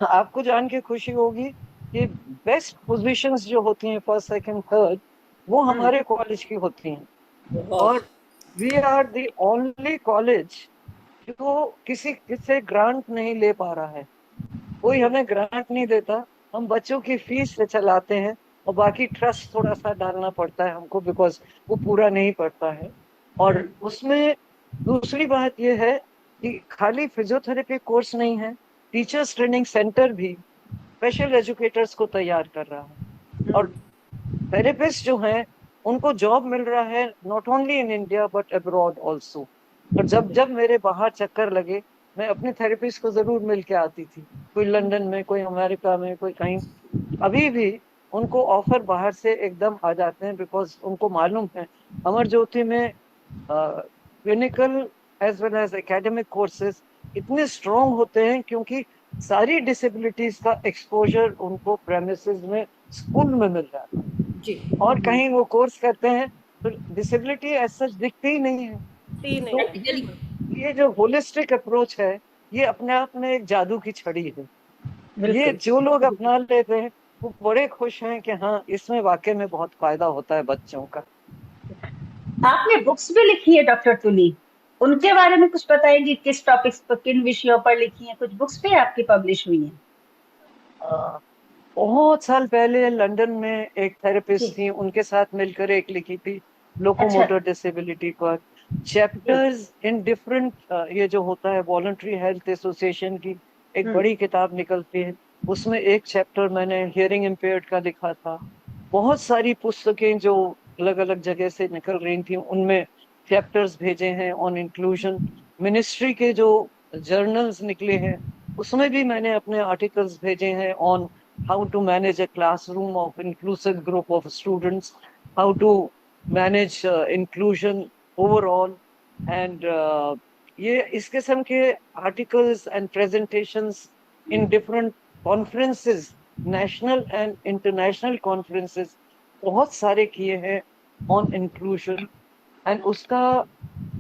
आपको जान के खुशी होगी कि बेस्ट पोजीशंस जो होती हैं फर्स्ट सेकंड थर्ड, वो हमारे कॉलेज की होती हैं। और we are the only college जो किसी से ग्रांट नहीं ले पा रहा है। कोई हमें ग्रांट नहीं देता, हम बच्चों की फीस से चलाते हैं, और बाकी ट्रस्ट थोड़ा सा डालना पड़ता है हमको, बिकॉज वो पूरा नहीं पड़ता है। और उसमें दूसरी बात यह है कि खाली फिजियोथेरेपी कोर्स नहीं है, टीचर्स ट्रेनिंग सेंटर भी स्पेशल एजुकेटर्स को तैयार कर रहा है। और थेरेपिस्ट जो हैं उनको जॉब मिल रहा है, not only in India but abroad also. और जब जब मेरे बाहर चक्कर लगे, मैं अपने थेरेपिस्ट को जरूर मिल के आती थी, कोई लंदन में, कोई अमेरिका में, कोई कहीं। अभी भी उनको ऑफर बाहर से एकदम आ जाते हैं, बिकॉज उनको मालूम है अमर ज्योति में clinical as well as academic courses इतने स्ट्रॉन्ग होते हैं, क्योंकि सारी डिसेबिलिटीज का एक्सपोजर उनको प्रेमिसेस में, स्कूल में मिल जाता है। जी। और कहीं वो कोर्स करते हैं तो डिसेबिलिटी ऐसा दिखती ही नहीं है। तो ये जो होलिस्टिक अप्रोच है, ये अपने आप में एक जादू की छड़ी है। ये जो लोग अपना लेते हैं वो बड़े खुश हैं कि हाँ, इसमें वाकई में बहुत फायदा होता है बच्चों का। आपने बुक्स भी लिखी है डॉक्टर तुली, उनके बारे में कुछ बताएंगे? किस टॉपिक्स पर, किन विषयों पर लिखी हैं? कुछ बुक्स भी आपकी पब्लिश हुई हैं? बहुत साल पहले लंदन में एक थेरेपिस्ट थी, उनके साथ मिलकर एक लिखी थी लोकोमोटर डिसेबिलिटी पर। चैप्टर्स इन डिफरेंट, ये जो होता है वॉलंटरी हेल्थ एसोसिएशन की एक बड़ी किताब निकलती है, उसमें एक चैप्टर मैंने हियरिंग इम्पेयर्ड का लिखा था। बहुत सारी पुस्तकें जो अलग अलग जगह से निकल रही थी, उनमें चैप्टर्स भेजे हैं ऑन इंक्लूजन। मिनिस्ट्री के जो जर्नल्स निकले हैं, उसमें भी मैंने अपने आर्टिकल्स भेजे हैं on how to manage a classroom of inclusive group of students, how to manage inclusion overall, and ये इस किस्म के articles and presentations in different conferences, national and international conferences बहुत सारे किए हैं ऑन इंक्लूजन। एंड उसका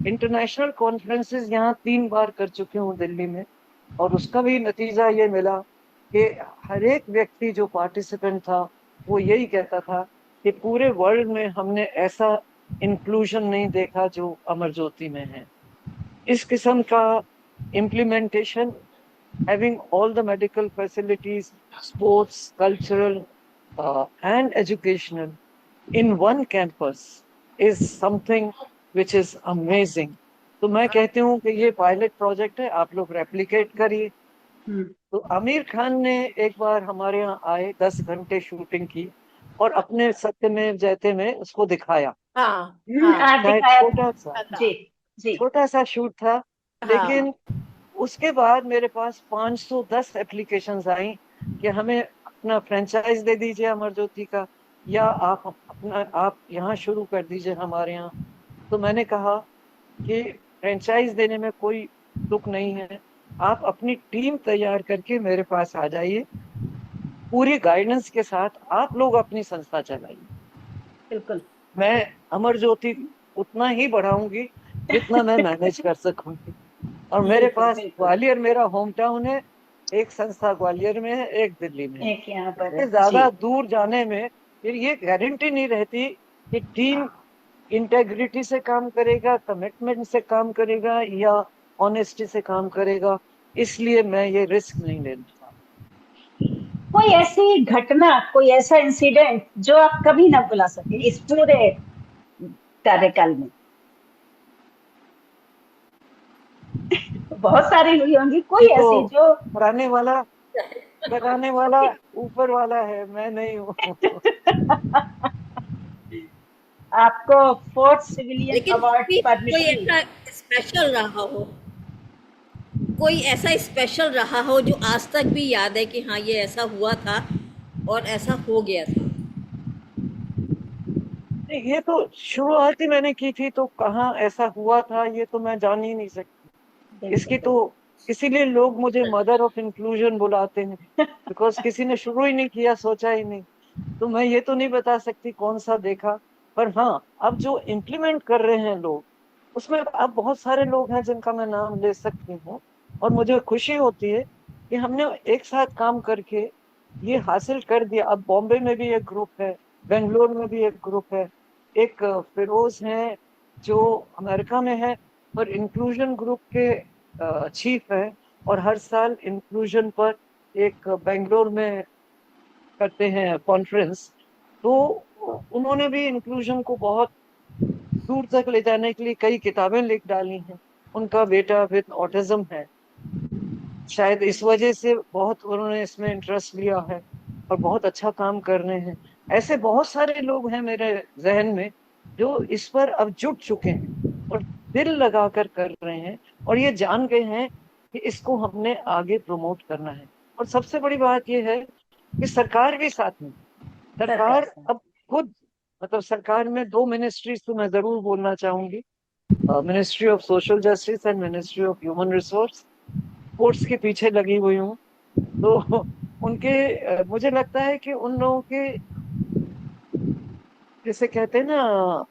इंटरनेशनल कॉन्फ्रेंसेस यहाँ 3 बार कर चुकी हूँ दिल्ली में, और उसका भी नतीजा ये मिला कि हर एक व्यक्ति जो पार्टिसिपेंट था वो यही कहता था कि पूरे वर्ल्ड में हमने ऐसा इंक्लूजन नहीं देखा जो अमर ज्योति में है। इस किस्म का implementation, having all the medical facilities, sports, cultural and educational in one campus is something which is amazing. तो मैं कहती हूँ कि ये पायलट प्रोजेक्ट है, आप लोग रेप्लिकेट करिए। तो आमिर खान ने एक बार हमारे यहाँ आए, 10 घंटे शूटिंग की और अपने सत्यमेव जयते में उसको दिखाया। छोटा सा शूट था, लेकिन उसके बाद मेरे पास 510 एप्लीकेशंस आई कि हमें अपना फ्रेंचाइज दे दीजिए अमर ज्योति का, या आप यहाँ शुरू कर दीजिए हमारे यहाँ। तो मैंने कहा कि फ्रेंचाइज देने में कोई दुख नहीं है, आप अपनी टीम तैयार करके मेरे पास आ जाइए, पूरी गाइडेंस के साथ आप लोग अपनी संस्था चलाइए। बिल्कुल, मैं अमर ज्योति उतना ही बढ़ाऊंगी जितना मैं मैनेज कर सकूंगी। और मेरे पास ग्वालियर मेरा होम टाउन है, एक संस्था ग्वालियर में है, एक दिल्ली में, एक यहाँ पर। ज्यादा दूर जाने में फिर ये गारंटी नहीं रहती कि टीम इंटेग्रिटी से काम करेगा, कमिटमेंट से काम करेगा, या ऑनेस्टी से काम करेगा, इसलिए मैं ये रिस्क नहीं लेता। कोई ऐसी घटना, कोई ऐसा इंसिडेंट जो आप कभी ना भुला सके इस पूरे कार्यकाल में? बहुत सारी हुई होंगी, कोई ऐसी जो कराने वाला ऊपर वाला है, मैं नहीं हूँ। आपको 4th सिविलियन अवार्ड पर कोई ऐसा स्पेशल रहा हो, कोई ऐसा स्पेशल रहा हो जो आज तक भी याद है कि हाँ ये ऐसा हुआ था और ऐसा हो गया था? ये तो शुरुआत ही मैंने की थी, तो कहाँ ऐसा हुआ था ये तो मैं जान ही नहीं सकती। इसकी तो इसीलिए लोग मुझे मदर ऑफ इंक्लूजन बुलाते हैं, बिकॉज किसी ने शुरू ही नहीं किया, सोचा ही नहीं। तो मैं ये तो नहीं बता सकती कौन सा देखा, पर हाँ अब जो इम्प्लीमेंट कर रहे हैं लोग, उसमें अब बहुत सारे लोग हैं जिनका मैं नाम ले सकती हूँ। और मुझे खुशी होती है कि हमने एक साथ काम करके ये हासिल कर दिया। अब बॉम्बे में भी एक ग्रुप है, बेंगलोर में भी एक ग्रुप है, एक फिरोज है जो अमेरिका में है, और इंक्लूजन ग्रुप के चीफ है, और हर साल इंक्लूजन पर एक बेंगलोर में करते हैं कॉन्फ्रेंस। तो उन्होंने भी इंक्लूजन को बहुत दूर तक ले जाने के लिए कई किताबें लिख डाली हैं। उनका बेटा विद ऑटिज्म है, शायद इस वजह से बहुत उन्होंने इसमें इंटरेस्ट लिया है और बहुत अच्छा काम कर रहे हैं। ऐसे बहुत सारे लोग हैं मेरे जहन में जो इस पर अब जुट चुके हैं और दिल लगाकर कर रहे हैं, और ये जान गए हैं कि इसको हमने आगे प्रमोट करना है। और सबसे बड़ी बात यह है कि सरकार भी साथ में, सरकार अब खुद, मतलब सरकार में दो मिनिस्ट्रीज तो मैं जरूर बोलना चाहूंगी, ministry of social justice and ministry of human resource, sports के पीछे लगी हुई हूँ। तो उनके मुझे लगता है कि उन लोगों के, जैसे कहते हैं ना,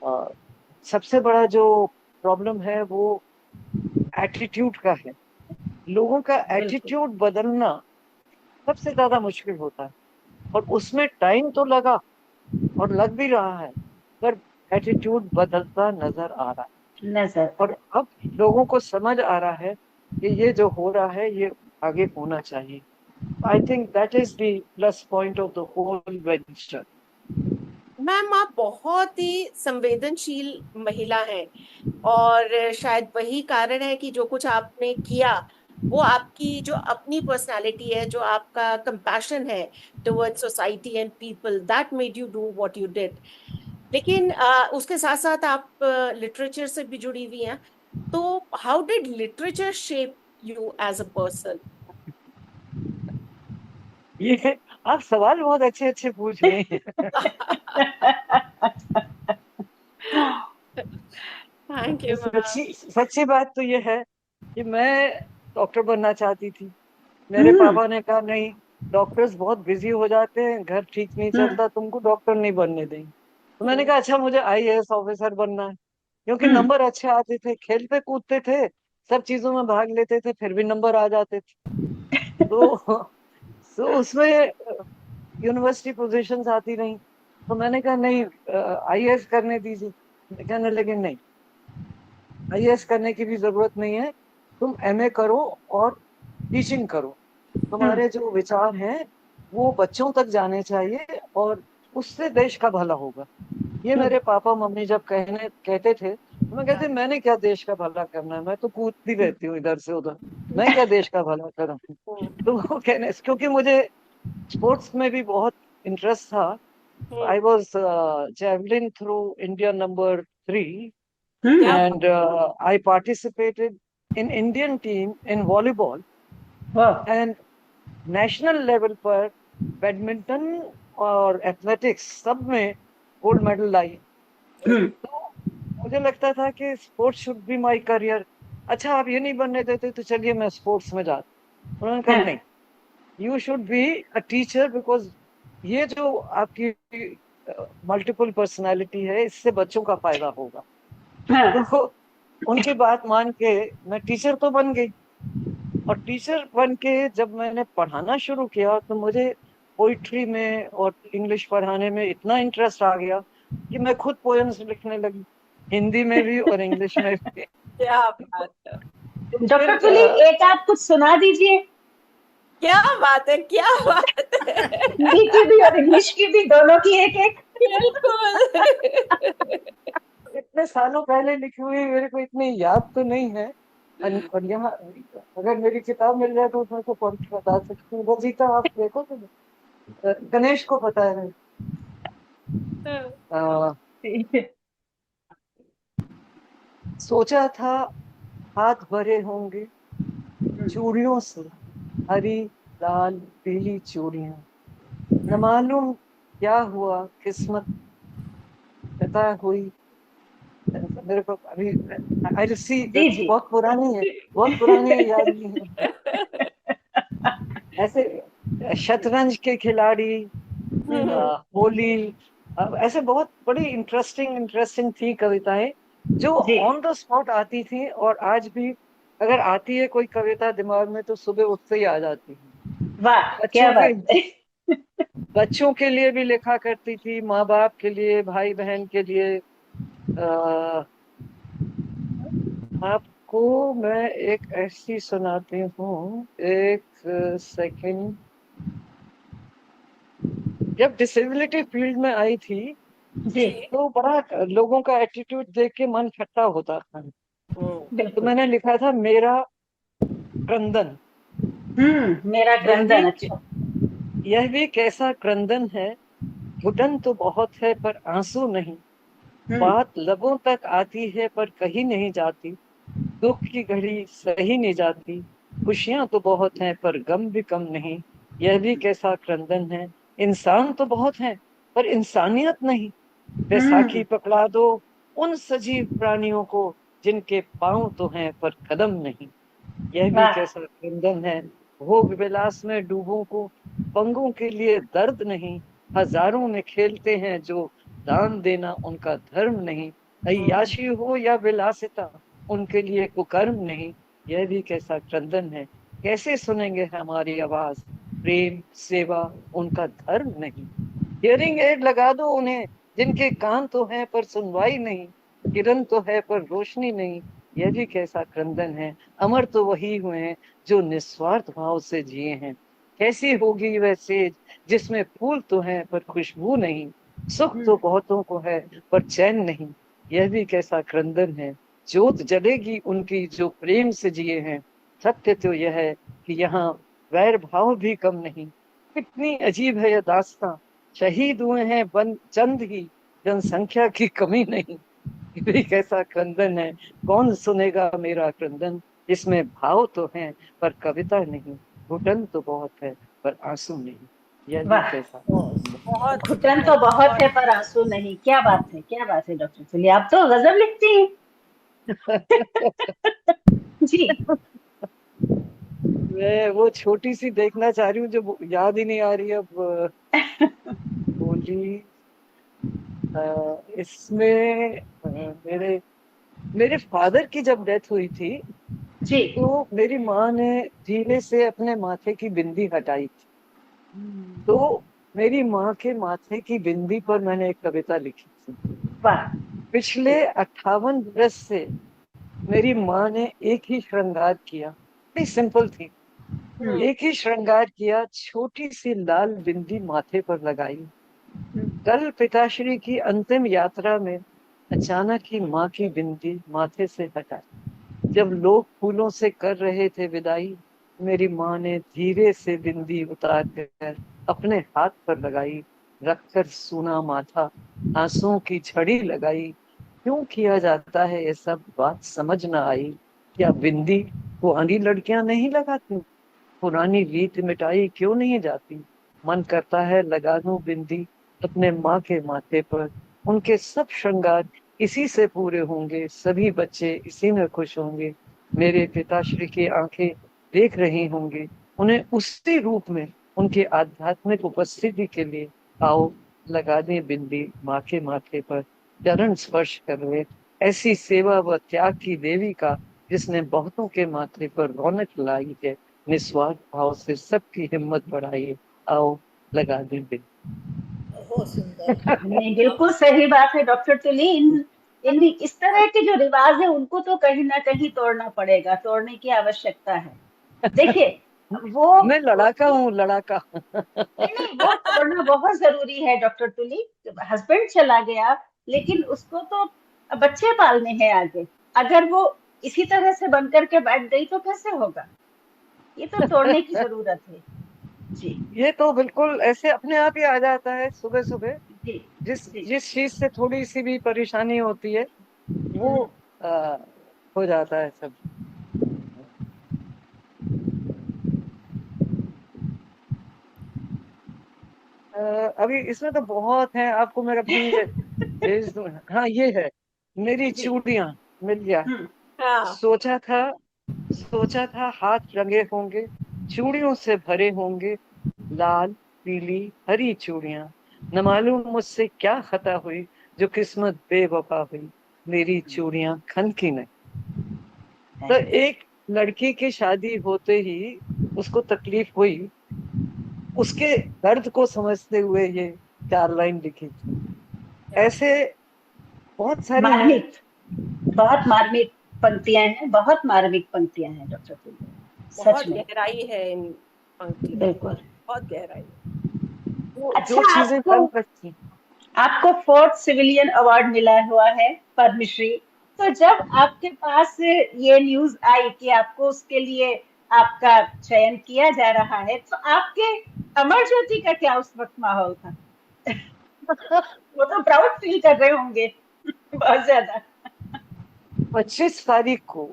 अ, सबसे बड़ा जो प्रॉब्लम है वो एटीट्यूड का है। लोगों का एटीट्यूड बदलना सबसे ज्यादा मुश्किल होता है, और उसमें टाइम तो लगा और लग भी रहा है, पर एटीट्यूड बदलता नजर आ रहा है। और अब लोगों को समझ आ रहा है कि ये जो हो रहा है ये आगे होना चाहिए। I think that is the plus point of the whole venture. Ma'am, आप बहुत ही संवेदनशील महिला हैं, और शायद वही कारण है कि जो कुछ आपने किया वो आपकी जो अपनी पर्सनालिटी है, जो आपका कंपैशन है towards society and people, that made you do what you did. लेकिन उसके साथ साथ आप लिटरेचर से भी जुड़ी हुई हैं, तो how did literature shape you as a person? ये आप सवाल बहुत अच्छे अच्छे पूछ रहे हैं। Thank you ma'am. सच्ची सच्ची बात तो ये है कि मैं डॉक्टर बनना चाहती थी। मेरे पापा ने कहा नहीं, डॉक्टर्स बहुत बिजी हो जाते हैं, घर ठीक नहीं चलता, तुमको डॉक्टर नहीं बनने देंगे। तो मैंने कहा अच्छा मुझे आईएएस ऑफिसर बनना है, क्योंकि नंबर अच्छे आते थे, खेलते कूदते थे, सब चीजों में भाग लेते थे, फिर भी नंबर आ जाते थे। तो उसमें यूनिवर्सिटी पोजीशंस आती रही। तो मैंने कहा नहीं, आईएएस करने दीजिए। कहने लगे नहीं, आईएएस करने की भी जरूरत नहीं है, तुम एमए करो और टीचिंग करो, तुम्हारे जो विचार हैं वो बच्चों तक जाने चाहिए और उससे देश का भला होगा। ये मेरे पापा मम्मी जब कहते थे, तो मैं कहती मैंने क्या देश का भला करना है, मैं तो कूदती रहती हूँ इधर से उधर, मैं क्या देश का भला करूँ। तो वो कहने, क्योंकि मुझे स्पोर्ट्स में भी बहुत इंटरेस्ट था। I was javelin through India number 3, क्या? and I participated in Indian team in volleyball, and national level पर बैडमिंटन और एथलेटिक्स सब में गोल्ड मेडल लाई। तो मुझे लगता था कि sports should be my career. अच्छा आप ये नहीं बनने देते तो चलिए मैं स्पोर्ट्स में जाता। उन्होंने कहा नहीं, you should be a teacher, because ये जो आपकी मल्टीपल पर्सनालिटी है इससे बच्चों का फायदा होगा। तो उनकी बात मान के मैं टीचर तो बन गई, और टीचर बन के जब मैंने पढ़ाना शुरू किया तो मुझे पोइट्री में और इंग्लिश पढ़ाने में इतना इंटरेस्ट आ गया कि मैं खुद पोएम्स लिखने लगी, हिंदी में भी और इंग्लिश में भी। क्या बात है! डॉक्टर तुली, एक आप कुछ सुना दीजिए। क्या बात है, क्या बात है! हिंदी की भी और इंग्लिश की भी, दोनों की एक एक। बिल्कुल। इतने सालों पहले लिखी हुई मेरे को इतनी याद तो नहीं है, और यहाँ अगर मेरी किताब मिल जाए तो उसमें से पढ़ के बता सकती हूँ। रजिता आप देखो तो गणेश को पता है। सोचा था हाथ भरे होंगे चूड़ियों से, हरी लाल पीली चूड़ियां, न मालूम क्या हुआ किस्मत कविता हुई, मेरे को अभी आई सी जी जी। बहुत पुरानी है, बहुत पुरानी है, याद नहीं है। ऐसे शतरंज के खिलाड़ी, होली, ऐसे बहुत बड़ी इंटरेस्टिंग इंटरेस्टिंग थी कविताएं जो जी। ऑन द स्पॉट आती थी, और आज भी अगर आती है कोई कविता दिमाग में तो सुबह उठते ही आ जाती है। वाह क्या बच्चों के बात है। बच्चों के लिए भी लिखा करती थी, माँ बाप के लिए, भाई बहन के लिए। आ, आपको मैं एक ऐसी सुनाती हूँ, एक सेकंड। जब डिसेबिलिटी फील्ड में आई थी जी तो बड़ा लोगों का एटीट्यूड देख के मन खट्टा होता था, तो बिल्कुल। मैंने लिखा था मेरा क्रंदन। मेरा यह भी क्रंदन, अच्छा। यह भी कैसा क्रंदन है, घुटन तो बहुत है पर आंसू नहीं, हम्म। बात लबों तक आती है पर कहीं नहीं जाती, दुख की घड़ी सही नहीं जाती, खुशियां तो बहुत हैं पर गम भी कम नहीं, यह भी कैसा क्रंदन है, इंसान तो बहुत हैं पर इंसानियत नहीं, बैसाखी हम्म। पकड़ा दो उन सजीव प्राणियों को जिनके पांव तो हैं पर कदम नहीं, यह भी वाह। कैसा क्रंदन है, भोग विलास में डूबों को पंगों के लिए दर्द नहीं, हजारों में खेलते हैं जो दान देना उनका धर्म नहीं, अय्याशी हो या विलासिता उनके लिए कुकर्म नहीं, यह भी कैसा क्रंदन है, कैसे सुनेंगे हमारी आवाज, प्रेम सेवा उनका धर्म नहीं, हियरिंग एड लगा दो उन्हें जिनके कान तो हैं पर सुनवाई नहीं, किरण तो है पर रोशनी नहीं, यह भी कैसा क्रंदन है, अमर तो वही हुए हैं जो निस्वार्थ भाव से जिए हैं, कैसी होगी वह सेज जिसमें फूल तो हैं पर खुशबू नहीं, सुख तो बहुतों को है पर चैन नहीं, यह भी कैसा क्रंदन है, जोत जलेगी उनकी जो प्रेम से जिए हैं, सत्य तो यह है कि यहाँ वैर भाव भी कम नहीं, कितनी अजीब है यह दास्तां, शहीद हुए हैं बन चंद ही, जनसंख्या की कमी नहीं, ये भी कैसा क्रंदन है, कौन सुनेगा मेरा क्रंदन, इसमें भाव तो है पर कविता नहीं, घुटन तो बहुत है पर आंसू नहीं, यह भी वाह। कैसा बहुत क्रंदन बहुत घुटन तो खूब, बहुत है बहुत पर आंसू नहीं, क्या बात है, क्या बात है डॉक्टर चलिए, आप तो गजब लिखती हैं। जी। मैं वो छोटी सी देखना चाह रही हूँ जो याद ही नहीं आ रही अब। बोली इसमें मेरे मेरे फादर की जब डेथ हुई थी जी। तो मेरी माँ ने धीरे से अपने माथे की बिंदी हटाई थी, तो मेरी माँ के माथे की बिंदी पर मैंने एक कविता लिखी थी, वाह। पिछले 58 बरस से मेरी माँ ने एक ही श्रृंगार किया, बड़ी सिंपल थी, हम्म। एक ही श्रृंगार किया, छोटी सी लाल बिंदी माथे पर लगाई, कल पिताश्री की अंतिम यात्रा में अचानक ही माँ की बिंदी माथे से हटाई, जब लोग फूलों से कर रहे थे विदाई, मेरी माँ ने धीरे से बिंदी उतार कर अपने हाथ पर लगाई, रखकर सूना माथा आंसुओं की झड़ी लगाई, क्यों किया जाता है ये सब बात समझ ना आई, क्या बिंदी पुरानी लड़कियां नहीं लगाती, पुरानी रीत मिटाई क्यों नहीं जाती, मन करता है लगा दूं बिंदी अपने माँ के माथे पर, उनके सब श्रृंगार इसी से पूरे होंगे, सभी बच्चे इसी में खुश होंगे, मेरे पिताश्री की आंखें देख रही होंगी उन्हें उसी रूप में, उनके आध्यात्मिक उपस्थिति के लिए आओ लगा दें बिंदी माँ के माथे पर, चरण स्पर्श कर ले ऐसी सेवा व त्याग की देवी का, जिसने बहुतों के माथे पर रौनक लाई है, निस्वार्थ भाव से सबकी हिम्मत बढ़ाइए, आओ लगा दें बिंदी। बहुत सुंदर। नहीं बिल्कुल सही बात है डॉक्टर तुली, इन इस तरह के जो रिवाज है उनको तो कहीं ना कहीं तोड़ना पड़ेगा, तोड़ने की आवश्यकता है। देखिए वो मैं लड़ाका हूँ, लड़ाका। नहीं नहीं, वो तोड़ना बहुत जरूरी है डॉक्टर तुली। हस्बैंड चला गया लेकिन उसको तो बच्चे पालने हैं आगे, अगर वो इसी तरह से बन करके बैठ गई तो कैसे होगा, ये तो तोड़ने की जरूरत है। जी ये तो बिल्कुल ऐसे अपने आप ही आ जाता है सुबह सुबह, जी जिस जी। जिस चीज से थोड़ी सी भी परेशानी होती है वो आ, हो जाता है सब। अभी इसमें तो बहुत है, आपको मेरा अपनी भेज दो। हाँ ये है, मेरी जी। चूड़ियां मिल गया। हाँ। सोचा था, सोचा था हाथ रंगे होंगे, चूड़ियों से भरे होंगे, लाल पीली हरी चूड़ियां। न मालूम मुझसे क्या खता हुई, जो किस्मत बेवफा हुई, मेरी चूड़ियां खन की नहीं। तो एक लड़की की शादी होते ही उसको तकलीफ हुई, उसके दर्द को समझते हुए ये 4 लाइन लिखी थी। ऐसे बहुत सारी हैं। मार्मिक, बहुत मार्मिक पंक्तियां हैं, बहुत मार्मिक पंक्तियां हैं डॉक्टर फुले, सच बहुत में। गहराई है इन पंक्तियों में, बिल्कुल। बहुत गहराई है। जो अच्छा, चीजें आपको कल तक थी। आपको फोर्थ सिविलियन अवार्ड मिला हुआ है, पद्मश्री। तो जब आपके पास ये न्यूज आई कि आपको उसके लिए आपका चयन किया जा रहा है, तो आपके अमर ज्योति का क्या उस वक्त माहौल था? वो तो प्राउड फील कर रहे होंगे बहुत ज्यादा। 25 तारीख को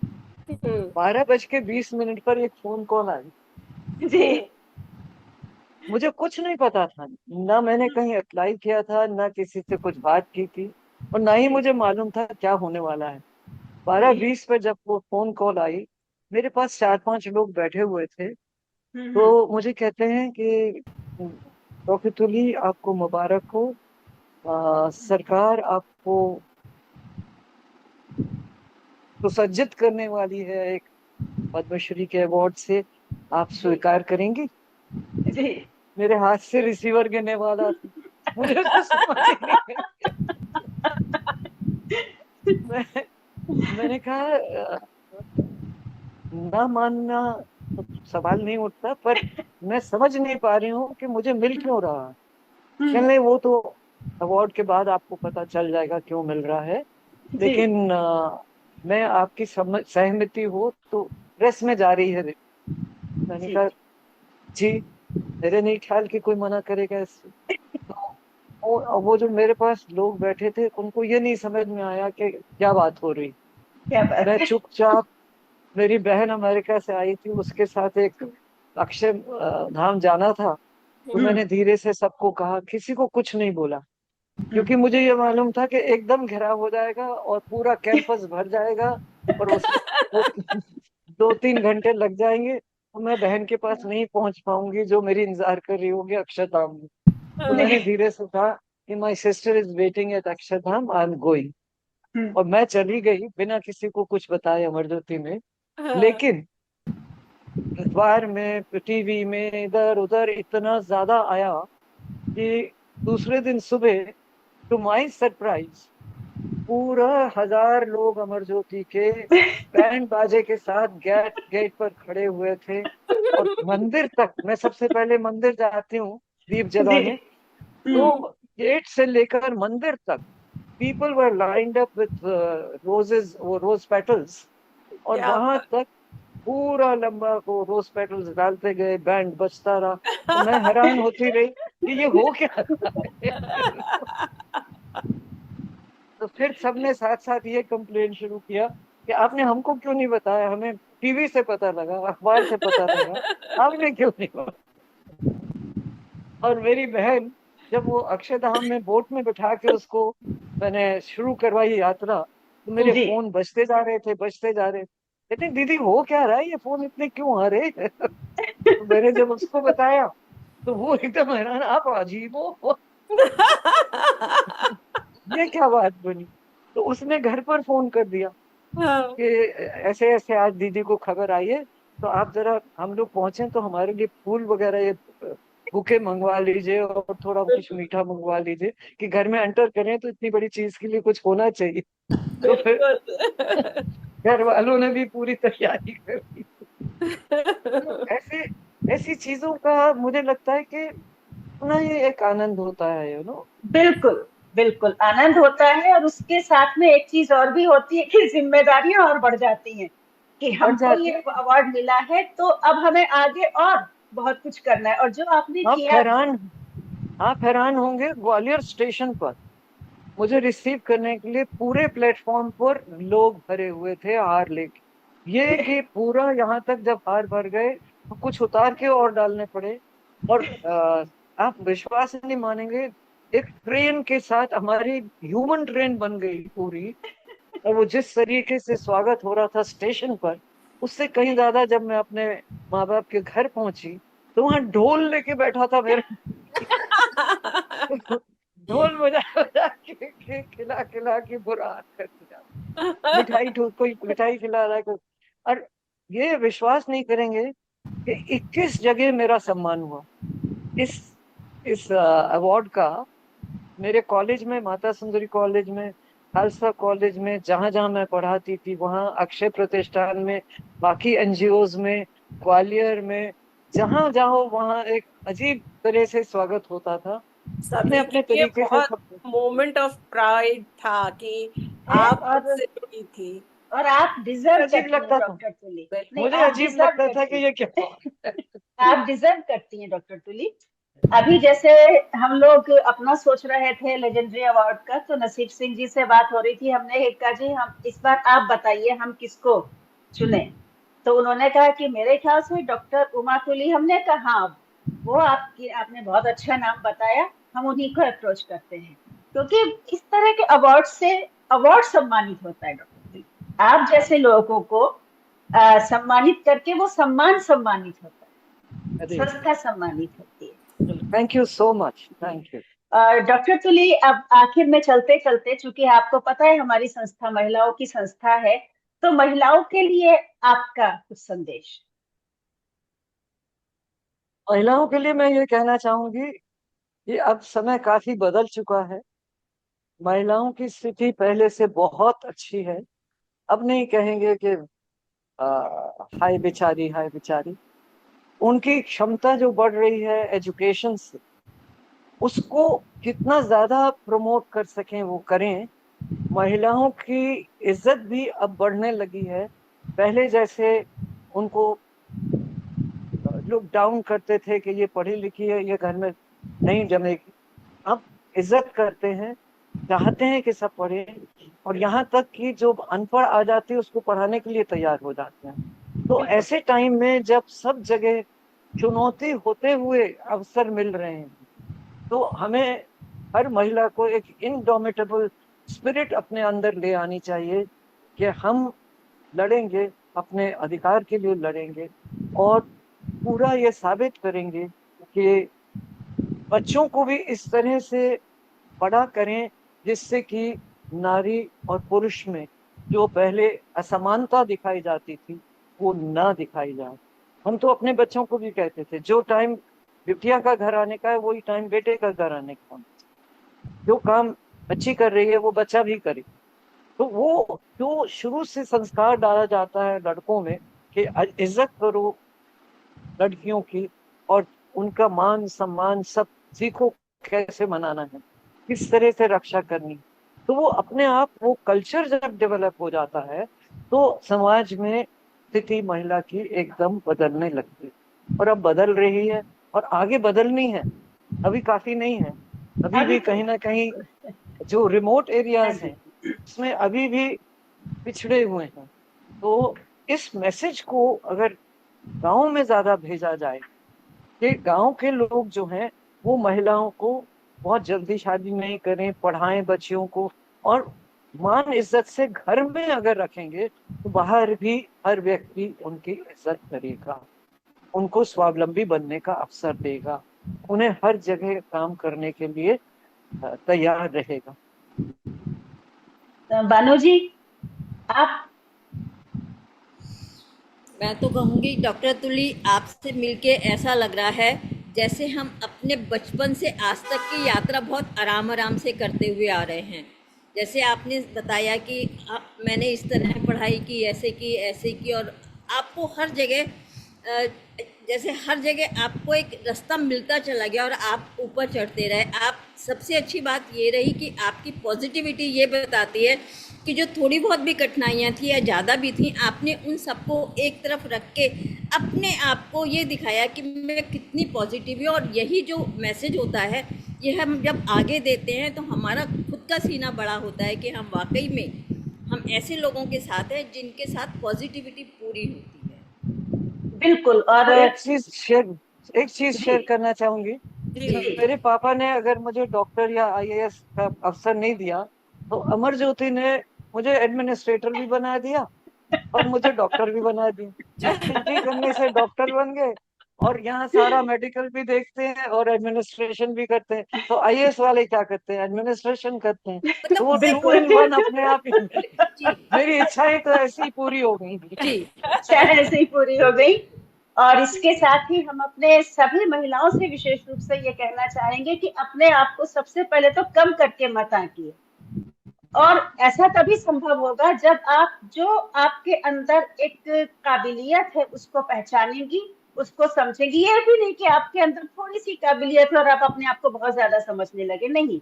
हम्म। 12:20 पर एक फोन कॉल आई। जी। हम्म। मुझे कुछ नहीं पता था, ना मैंने कहीं अप्लाई किया था, ना किसी से कुछ बात की थी, और ना ही जी। मुझे मालूम था क्या होने वाला है। बारह जी। बीस पर जब वो फोन कॉल आई, मेरे पास 4-5 लोग बैठे हुए थे। हम्म। तो मुझे कहते हैं कि डॉक्टर तुली आपको मुबारक हो, सरकार आपको सुसज्जित करने वाली है एक पद्मश्री के अवार्ड से, आप जी। स्वीकार करेंगी। जी। मेरे हाथ से रिसीवर गिरने वाला था, मुझे तो समझ ही नहीं आई। मैं मैंने कहा ना मानना तो सवाल नहीं उठता, पर मैं समझ नहीं पा रही हूँ कि मुझे मिल क्यों रहा है। हम्म। कहने वो तो अवार्ड के बाद आपको पता चल जाएगा क्यों मिल रहा है, जी। लेकिन मैं आपकी सहमति हो तो प्रेस में जा रही है। मैंने जी। कहा जी, मेरे नहीं ख्याल कि कोई मना करेगा इससे। तो वो जो मेरे पास लोग बैठे थे, उनको ये नहीं समझ में आया कि क्या बात हो रही। क्या बात मैं है। चुपचाप, मेरी बहन अमेरिका से आई थी, उसके साथ एक अक्षय धाम जाना था, तो हम्म। मैंने धीरे से सबको कहा, किसी को कुछ नहीं बोला, हम्म। क्योंकि मुझे ये मालूम था कि एकदम घेराव हो जाएगा और पूरा कैंपस भर जाएगा, और उसमें 2-3 घंटे लग जाएंगे, तो मैं बहन के पास नहीं पहुंच पाऊंगी जो मेरी इंतजार कर रही होगी अक्षरधाम में। तो हाँ। मैंने धीरे से कहा कि my sister is waiting at Akshardham, I am going. हम्म। और मैं चली गई बिना किसी को कुछ बताए अमरज्योति में। हाँ। लेकिन अखबार में, टीवी में, इधर उधर इतना ज्यादा आया कि दूसरे दिन सुबह, टू माई सरप्राइज, पूरा 1000 लोग अमर ज्योति के बैंड बाजे के साथ गेट गेट पर खड़े हुए थे। और मंदिर तक, मैं सबसे पहले मंदिर जाती हूँ दीप जी। जलाने, हम्म। तो गेट से लेकर मंदिर तक people were lined up with roses, वो रोज पेटल्स, और क्या वहां बात। तक पूरा लंबा वो रोज पेटल्स डालते गए, बैंड बजता रहा, और मैं हैरान होती रही कि ये हो क्या रहा है। तो फिर सबने साथ साथ ये कंप्लेन शुरू किया कि आपने हमको क्यों नहीं बताया, हमें टीवी से पता लगा, अखबार से पता लगा, आपने क्यों नहीं बताया। और मेरी बहन, जब वो अक्षरधाम में बोट में बिठा के उसको मैंने शुरू करवाई यात्रा, तो मेरे जी। फोन बजते जा रहे थे, बजते जा रहे थे। कहते दीदी हो क्या रहा है, ये फोन इतने क्यों आ रहे हैं? तो मैंने जब उसको बताया, तो वो एकदम हैरान, आप अजीब हो, ये क्या बात बनी। तो उसने घर पर फोन कर दिया हाँ। कि ऐसे ऐसे आज दीदी को खबर आई है, तो आप जरा, हम लोग पहुंचे तो हमारे लिए फूल वगैरह, ये बुके मंगवा लीजिए, और थोड़ा कुछ मीठा मंगवा लीजिए, कि घर में एंटर करें तो इतनी बड़ी चीज के लिए कुछ होना चाहिए। तो फिर बिल्कुल। घर वालों ने भी पूरी तैयारी कर ली। तो ऐसे, ऐसी चीजों का मुझे लगता है कि अपना ही एक आनंद होता है, बिल्कुल। बिल्कुल आनंद होता है, और उसके साथ में एक चीज और भी होती है कि जिम्मेदारियां और बढ़ जाती हैं कि बढ़ हमको जाती ये है। अवार्ड मिला है, तो अब हमें आगे और बहुत कुछ करना है। और जो आपने आप किया। हैरान आप हैरान होंगे, ग्वालियर स्टेशन पर मुझे रिसीव करने के लिए पूरे प्लेटफॉर्म पर लोग भरे हुए थे हार लेके। ये कि पूरा यहाँ तक जब हार भर गए, तो कुछ उतार के और डालने पड़े। और आप विश्वास नहीं मानेंगे, एक ट्रेन के साथ हमारी ह्यूमन ट्रेन बन गई पूरी। और वो जिस तरीके से स्वागत हो रहा था स्टेशन पर, उससे कहीं ज्यादा जब मैं अपने माँ बाप के घर पहुंची तो वहां ढोल लेके बैठा था मेरे। ढोल बजा बजा के खिला खिला के बुरा हाल कर दिया। कोई मिठाई खिला रहा है कोई। और ये विश्वास नहीं करेंगे कि 21 जगह मेरा सम्मान हुआ इस अवार्ड का। मेरे कॉलेज में, माता सुंदरी कॉलेज में, खालसा कॉलेज में, जहां जहां मैं पढ़ाती थी वहां, अक्षय प्रतिष्ठान में, बाकी एनजीओज में, ग्वालियर में, जहां जाओ वहां एक अजीब तरह से स्वागत होता था। अपने सभी के अपने लिए तरीके से बहुत सब। मोमेंट ऑफ प्राइड था कि है। आप और उससे जुड़ी थी। आप डिजर्व अजीब करती हैं लगता था, डॉक्टर तुली। नहीं, मुझे आप अजीब डिजर्व लगता था करती कि हैं। ये क्या बात है। आप डिजर्व करती हैं डॉक्टर तुली। अभी जैसे हम लोग अपना सोच रहे थे लेजेंडरी अवार्ड का, तो नसीब सिंह जी से बात हो रही थी, हमने कहा जी हम इस बार आप बताइए हम किसको चुने। तो उन्होंने कहा कि मेरे ख्याल से डॉक्टर उमा तुली। हमने कहा हाँ, वो आपने बहुत अच्छा नाम बताया, हम उन्हीं को अप्रोच करते हैं, क्योंकि इस तरह के अवार्ड से अवार्ड सम्मानित होता है डॉक्टर तुली। आप जैसे लोगों को सम्मानित करके वो सम्मान सम्मानित होता है, अरे संस्था सम्मानित होती है। Thank you so much, thank you. Doctor तुली, अब आखिर में चलते चलते, चूंकि आपको पता है हमारी संस्था महिलाओं की संस्था है, तो महिलाओं के लिए आपका कुछ संदेश। महिलाओं के लिए मैं ये कहना चाहूंगी कि अब समय काफी बदल चुका है। महिलाओं की स्थिति पहले से बहुत अच्छी है। अब नहीं कहेंगे कि हाय बेचारी, हाय बेचारी। उनकी क्षमता जो बढ़ रही है एजुकेशन से, उसको कितना ज्यादा प्रमोट कर सकें वो करें। महिलाओं की इज्जत भी अब बढ़ने लगी है। पहले जैसे उनको लोग डाउन करते थे कि ये पढ़ी लिखी है, ये घर में नहीं जमेगी, अब इज्जत करते हैं, चाहते हैं कि सब पढ़े। और यहाँ तक कि जो अनपढ़ आ जाती है उसको पढ़ाने के लिए तैयार हो जाते हैं। तो बिल्कुल। ऐसे टाइम में जब सब जगह चुनौती होते हुए अवसर मिल रहे हैं, तो हमें हर महिला को एक इनडोमिटेबल स्पिरिट अपने अंदर ले आनी चाहिए कि हम लड़ेंगे, अपने अधिकार के लिए लड़ेंगे, और पूरा ये साबित करेंगे कि बच्चों को भी इस तरह से बड़ा करें जिससे कि नारी और पुरुष में जो पहले असमानता दिखाई जाती थी वो ना दिखाई जाए। हम तो अपने बच्चों को भी कहते थे जो टाइम बिटिया का घर आने का है वही टाइम बेटे का घर आने का है। जो काम बच्ची कर रही है वो बच्चा भी करे। तो वो जो शुरू से संस्कार डाला जाता है लड़कों में कि इज्जत करो लड़कियों की, और उनका मान सम्मान सब सीखो, कैसे मनाना है, किस तरह से रक्षा करनी। तो वो अपने आप वो कल्चर जब डेवलप हो जाता है तो समाज में स्थिति महिला की एकदम बदलने लगती है। और अब बदल रही है और आगे बदलनी है। अभी काफी नहीं है, अभी अभी भी तो कहीं ना कहीं जो रिमोट हाँ एरियाज जी। हैं उसमें अभी भी पिछड़े हुए हैं। तो इस मैसेज को अगर गांव में ज्यादा भेजा जाए कि गांव के लोग जो हैं वो महिलाओं को बहुत जल्दी शादी नहीं करें, पढ़ाएं बच्चियों को, और मान इज्जत से घर में अगर रखेंगे तो बाहर भी हर व्यक्ति उनकी इज्जत करेगा, उनको स्वावलंबी बनने का अवसर देगा, उन्हें हर जगह काम करने के लिए तैयार रहेगा। बानू जी, आप। मैं तो कहूँगी डॉक्टर तुली, आपसे मिलके ऐसा लग रहा है जैसे हम अपने बचपन से आज तक की यात्रा बहुत आराम आराम से करते हुए आ रहे हैं। जैसे आपने बताया कि मैंने इस तरह पढ़ाई की, ऐसे की, ऐसे की, और आपको हर जगह जैसे हर जगह आपको एक रास्ता मिलता चला गया और आप ऊपर चढ़ते रहे। आप सबसे अच्छी बात ये रही कि आपकी पॉजिटिविटी ये बताती है कि जो थोड़ी बहुत भी कठिनाइयाँ थी या ज़्यादा भी थी, आपने उन सबको एक तरफ रख के अपने आप को ये दिखाया कि मैं कितनी पॉजिटिव हूँ। और यही जो मैसेज होता है ये हम जब आगे देते हैं तो हमारा खुद का सीना बड़ा होता है कि हम वाकई में हम ऐसे लोगों के साथ हैं जिनके साथ पॉजिटिविटी पूरी होती है। बिल्कुल। और तो एक चीज शेयर जी। करना चाहूंगी जी मेरे पापा ने अगर मुझे डॉक्टर या आईएएस का अफसर नहीं दिया तो अमर ज्योति ने मुझे एडमिनिस्ट्रेटर भी बना दिया और मुझे डॉक्टर भी बना दिया। इनके करने से डॉक्टर बन गए और यहाँ सारा मेडिकल भी देखते हैं और एडमिनिस्ट्रेशन भी करते हैं। तो आईएएस वाले क्या करते हैं? एडमिनिस्ट्रेशन करते हैं। तो वो 2 in 1 अपने आप ही जी मेरी इच्छाएं तो ऐसी ही पूरी हो गई। जी चाहे ऐसे ही पूरी हो गई। और इसके साथ ही हम अपने सभी महिलाओं से विशेष रूप से ये कहना चाहेंगे कि अपने आप को सबसे पहले तो कम करके मत आंकिए। और ऐसा तभी संभव होगा जब आप जो आपके अंदर एक काबिलियत है उसको पहचानेंगी, उसको समझेंगी। ये भी नहीं कि आपके अंदर थोड़ी सी काबिलियत है और आप अपने आप को बहुत ज्यादा समझने लगे, नहीं।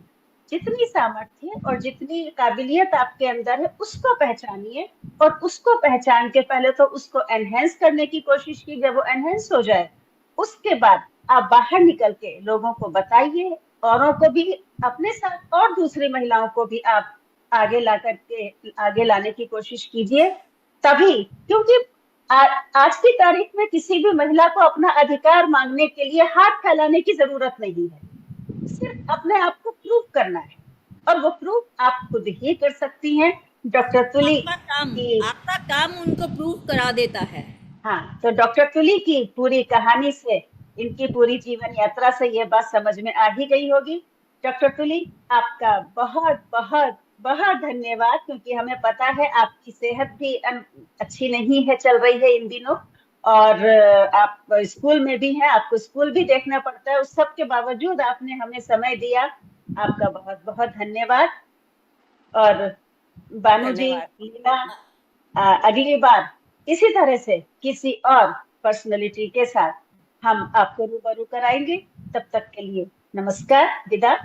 जितनी सामर्थ्य और जितनी काबिलियत आपके अंदर है उसको पहचानिए और उसको पहचान के पहले तो उसको एनहेंस करने की कोशिश कीजिए। जब वो एनहेंस हो जाए उसके बाद आप बाहर निकल के लोगों को बताइए, औरों को भी, अपने साथ और दूसरी महिलाओं को भी आप आगे लाने की कोशिश कीजिए। तभी, क्योंकि आज की तारीख में किसी भी महिला को अपना अधिकार मांगने के लिए हाथ फैलाने की जरूरत नहीं है, सिर्फ अपने आप को प्रूव करना है और वो प्रूव आप खुद ही कर सकती हैं। डॉक्टर तुली आपका काम उनको प्रूव करा देता है। हाँ, तो डॉक्टर तुली की पूरी कहानी से, इनकी पूरी जीवन यात्रा से ये बात समझ में आ ही गई होगी। डॉक्टर तुली, आपका बहुत बहुत बहुत धन्यवाद, क्योंकि हमें पता है आपकी सेहत भी अच्छी नहीं है, चल रही है इन दिनों, और आप स्कूल में भी हैं, आपको स्कूल भी देखना पड़ता है। उस सब के बावजूद आपने हमें समय दिया, आपका बहुत बहुत धन्यवाद। और बानू जी, लीला, अगली बार इसी तरह से किसी और पर्सनैलिटी के साथ हम आपको रूबरू कराएंगे। तब तक के लिए नमस्कार, विदा।